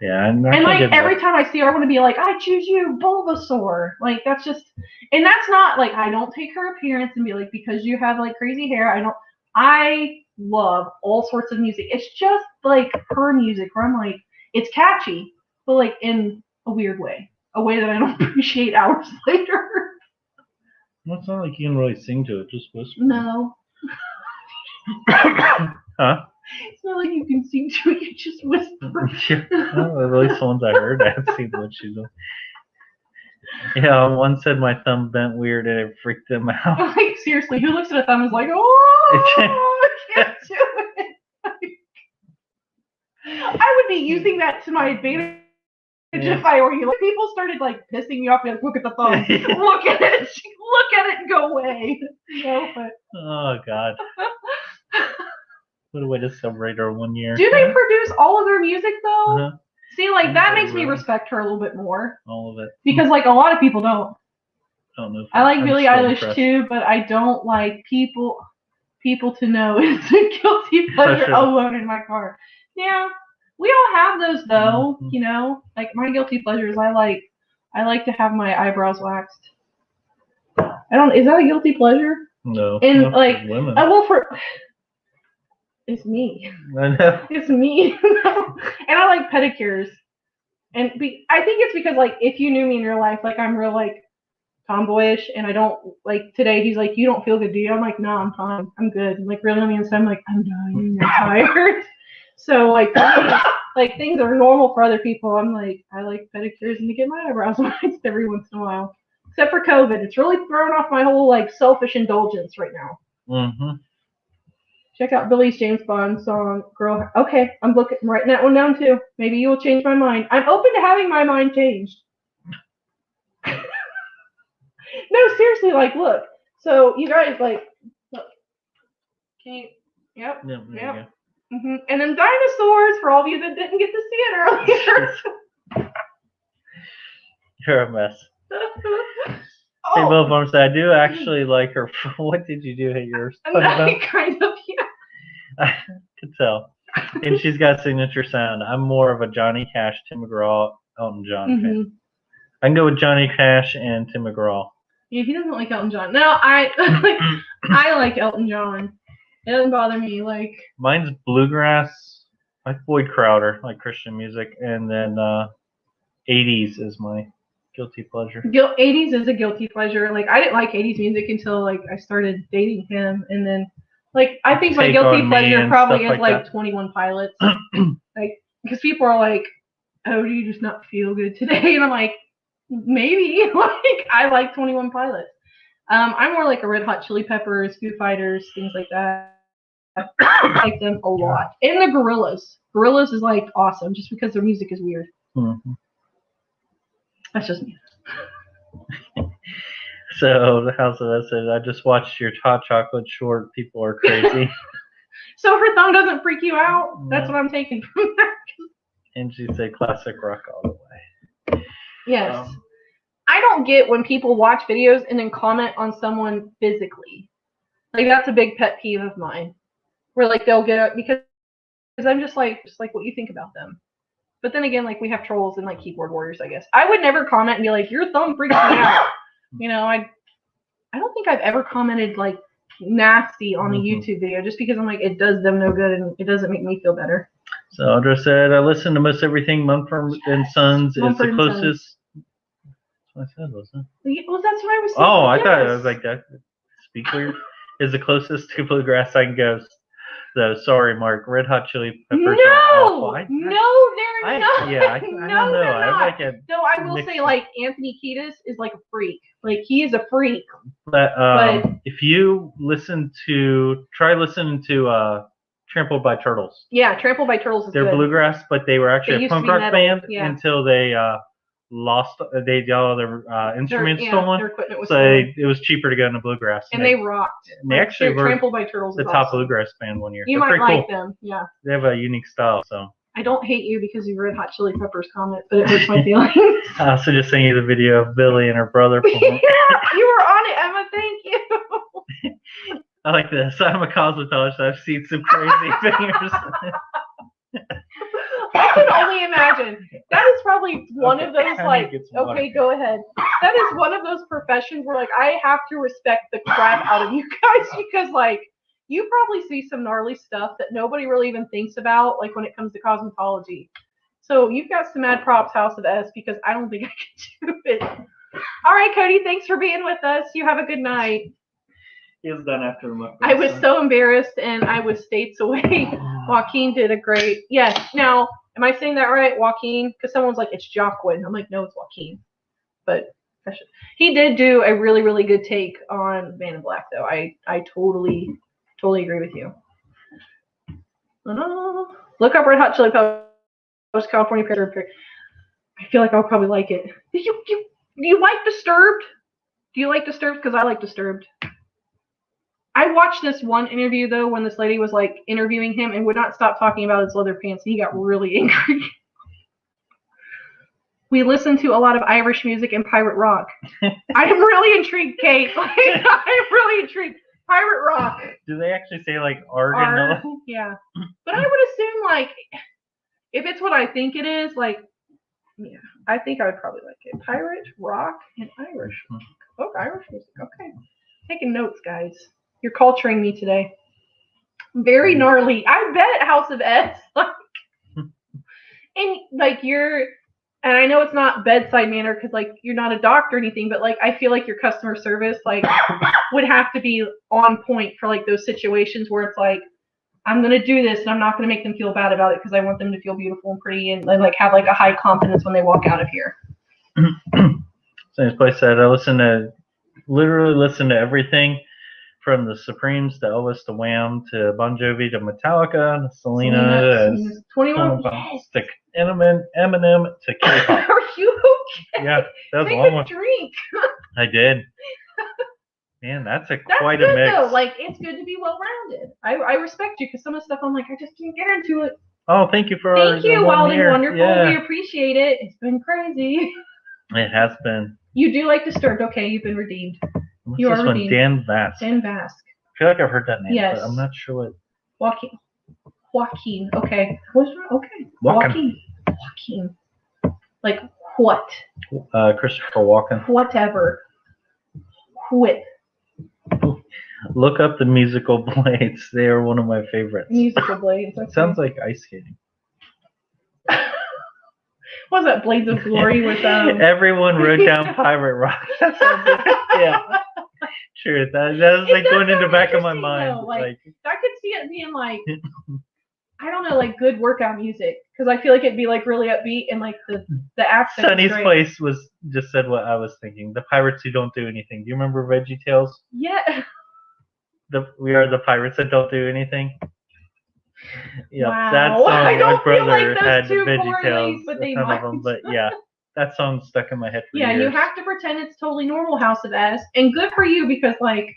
Yeah, and like every time I see her, I want to be like, I choose you, Bulbasaur. Like that's just, and that's not like I don't take her appearance and be like because you have like crazy hair. I love all sorts of music. It's just like her music where I'm like, it's catchy, but like in a weird way, a way that I don't appreciate hours later. Well, it's not like you can really sing to it, just whisper. No. Huh? It's not like you can sing to it, you just whisper. Well, at least the ones I heard, I haven't seen what she's doing. Yeah, one said my thumb bent weird and it freaked them out. Like, seriously, who looks at a thumb and is like, oh, I can't do it. I would be using that to my advantage if I were you. Like, people started like pissing me off and like, look at the thumb. Look at it and go away. You know, but oh God. What a way to celebrate our 1 year. Do they produce all of their music though? Uh-huh. See, like that makes me respect her a little bit more. All of it. Because like a lot of people don't. I don't know. I like Billie Eilish too, but I don't like people to know it's a guilty pleasure alone in my car. Yeah, we all have those though. Mm-hmm. You know, like my guilty pleasures. I like to have my eyebrows waxed. Is that a guilty pleasure? No. And like, women. It's me. I know. It's me. And I like pedicures. And I think it's because, like, if you knew me in real life, like, I'm real, like, tomboyish. And I don't, like, today he's like, you don't feel good, do you? I'm like, no, I'm fine. I'm good. And, like, really on the inside, I'm like, I'm dying. I'm tired. So, like, things are normal for other people. I'm like, I like pedicures and to get my eyebrows waxed every once in a while. Except for COVID. It's really thrown off my whole, like, selfish indulgence right now. Mm-hmm. Check out Billy's James Bond song, Girl. Okay, I'm writing that one down too. Maybe you will change my mind. I'm open to having my mind changed. No, seriously, like, look. So you guys, like, Okay. Yep. Yep. Mm-hmm. And then dinosaurs, for all of you that didn't get to see it earlier. You're a mess. Hey, Bill Farm said, I do actually like her. What did you do at yours? Kind of, yeah. I could tell. And she's got a signature sound. I'm more of a Johnny Cash, Tim McGraw, Elton John fan. I can go with Johnny Cash and Tim McGraw. Yeah, he doesn't like Elton John. No, I like Elton John. It doesn't bother me. Like mine's bluegrass. I like Boyd Crowder, like Christian music, and then 80s is my guilty pleasure. 80s is a guilty pleasure. Like I didn't like 80s music until like I started dating him, and then like I think my guilty pleasure probably is like 21 Pilots. Like because people are like, "Oh, do you just not feel good today?" And I'm like, maybe. Like I like 21 Pilots. I'm more like a Red Hot Chili Peppers, Foo Fighters, things like that. I like them a lot. And the Gorillaz. Gorillaz is like awesome just because their music is weird. Mm-hmm. That's just me. So the house of that said, I just watched your hot chocolate short. People are crazy. So her thumb doesn't freak you out? That's what I'm taking from that. And she said classic rock all the way. Yes. I don't get when people watch videos and then comment on someone physically. Like that's a big pet peeve of mine. Where like they'll get up because I'm just like what you think about them. But then again, like we have trolls and like keyboard warriors, I guess. I would never comment and be like, your thumb freaks me out. You know, I don't think I've ever commented like nasty on a YouTube video just because I'm like it does them no good and it doesn't make me feel better. So Audra said, I listen to most everything. Mumford and Sons is the closest. That's what I said, wasn't it? Well, that's what I was saying. Oh, I thought it was like that. Speak clear. Is the closest to bluegrass I can go. So sorry, Mark. Red Hot Chili Peppers. No, they're not. Yeah, I don't know. I will say, like Anthony Kiedis is like a freak. Like he is a freak. But if you try listening to Trampled by Turtles. Yeah, Trampled by Turtles is They're good. Bluegrass, but they were actually a punk rock band until they lost. They got all their instruments stolen. It was cheaper to go into bluegrass. And they rocked. And they actually were Trampled by Turtles. The top bluegrass band one year. You might like them. Yeah. They have a unique style. So. I don't hate you because you Red Hot Chili Peppers comment, but it hurts my feelings. I also just sent you the video of Billy and her brother. Yeah, you were on it, Emma. Thank you. I like this. I'm a cosmetologist. I've seen some crazy fingers. I can only imagine. That is probably one of those like. Okay, go ahead. That is one of those professions where like I have to respect the crap out of you guys because like you probably see some gnarly stuff that nobody really even thinks about like when it comes to cosmetology. So you've got some mad props, House of S, because I don't think I can do it. All right, Cody. Thanks for being with us. You have a good night. He was done after him. I was so embarrassed, and I was states away. Joaquin did a great. Yes. Now, am I saying that right, Joaquin? Because someone's like, it's Joaquin. I'm like, no, it's Joaquin. But he did do a really, really good take on Man in Black, though. I totally agree with you. Look up Red Hot Chili Peppers, California Picture. I feel like I'll probably like it. Do you like Disturbed? Do you like Disturbed? Because I like Disturbed. I watched this one interview, though, when this lady was, like, interviewing him and would not stop talking about his leather pants, and he got really angry. We listen to a lot of Irish music and pirate rock. I am really intrigued, Kate. Like, I am really intrigued. Pirate rock. Do they actually say, like, R? Yeah. But I would assume, like, if it's what I think it is, like, yeah, I think I would probably like it. Pirate, rock, and Irish. Oh, Irish music. Okay. Taking notes, guys. You're culturing me today. Very gnarly. I bet House of S. And like and I know it's not bedside manner because like you're not a doctor or anything, but like I feel like your customer service like would have to be on point for like those situations where it's like I'm gonna do this and I'm not gonna make them feel bad about it because I want them to feel beautiful and pretty and like have like a high confidence when they walk out of here. So this place said I literally listen to everything. From the Supremes to Elvis to Wham to Bon Jovi to Metallica to Selena to 21 to Eminem to K-pop. Are you okay? Yeah, that was Take a long one. Drink. I did. Man, that's quite good, a mix. Though. Like, it's good to be well-rounded. I respect you because some of the stuff I'm like, I just can't get into it. Oh, thank you for Thank you, Wild and Wonderful. Yeah. We appreciate it. It's been crazy. It has been. You do like Disturbed. Okay, you've been redeemed. What's you are redeemed. Dan Vask. Dan Vask. I feel like I've heard that name, but I'm not sure what. Joaquin. Okay. Okay. Joaquin. Like what? Christopher Walken. Whatever. Quit. Look up the musical Blades. They are one of my favorites. Musical Blades. Okay. Sounds like ice skating. What was that? Blades of Glory with Everyone wrote down Pirate Rock. Yeah. True. That was like going in the back of my mind. Like I could see it being like I don't know, like good workout music because I feel like it'd be like really upbeat and like the accent. Sunny's Place was just said what I was thinking. The pirates who don't do anything. Do you remember Veggie Tales? Yeah. We are the pirates that don't do anything. Yeah, wow. That song my brother like had Veggie Tales, a ton of them, but yeah, that song stuck in my head for years. Yeah, you have to pretend it's totally normal House of S, and good for you because like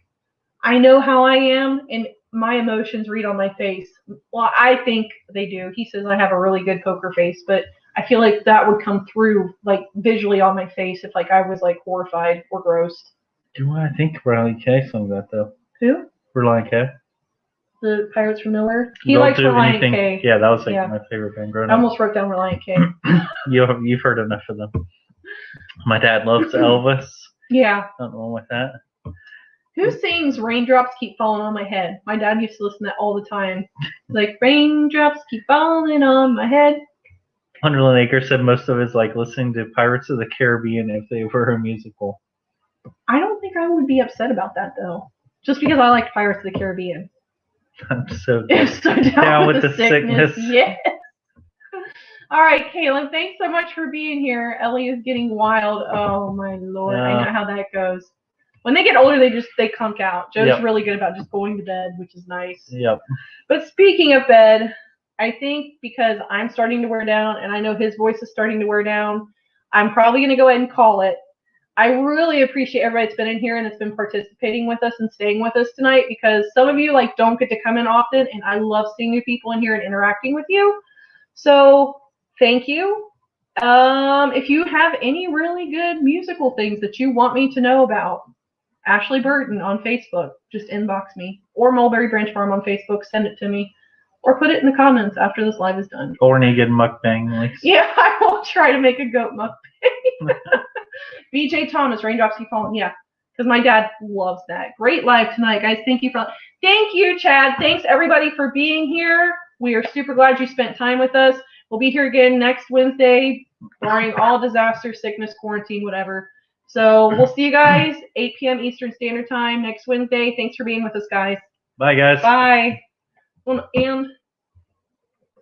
I know how I am and my emotions read on my face. Well, I think they do. He says I have a really good poker face, but I feel like that would come through like visually on my face if like I was like horrified or grossed. I think Relient K sung that though. Who? Relient K. The Pirates from Nowhere. He likes Relient K. Yeah, that was like my favorite band growing up. I almost wrote down Relient K. You've heard enough of them. My dad loves Elvis. Yeah. Nothing wrong with that. Who sings Raindrops Keep Falling on My Head? My dad used to listen to that all the time. Like, raindrops keep falling on my head. Wonderland Acre said most of his like listening to Pirates of the Caribbean if they were a musical. I don't think I would be upset about that though. Just because I like Pirates of the Caribbean. I'm so down with the sickness. Yes. All right, Kaylin, thanks so much for being here. Ellie is getting wild. Oh my Lord, I know how that goes. When they get older, they conk out. Joe's really good about just going to bed, which is nice. Yep. But speaking of bed, I think because I'm starting to wear down, and I know his voice is starting to wear down, I'm probably going to go ahead and call it. I really appreciate everybody that's been in here and that's been participating with us and staying with us tonight because some of you like don't get to come in often, and I love seeing new people in here and interacting with you. So thank you. If you have any really good musical things that you want me to know about, Ashley Burton on Facebook, just inbox me, or Mulberry Branch Farm on Facebook, send it to me, or put it in the comments after this live is done. Or naked mukbang links. Yeah, I will try to make a goat mukbang. BJ Thomas, Raindrops Keep Falling. Yeah, because my dad loves that. Great live tonight, guys. Thank you, Chad. Thanks everybody for being here. We are super glad you spent time with us. We'll be here again next Wednesday, barring all disaster, sickness, quarantine, whatever. So we'll see you guys 8 p.m. Eastern Standard Time next Wednesday. Thanks for being with us, guys. Bye, guys. Bye. And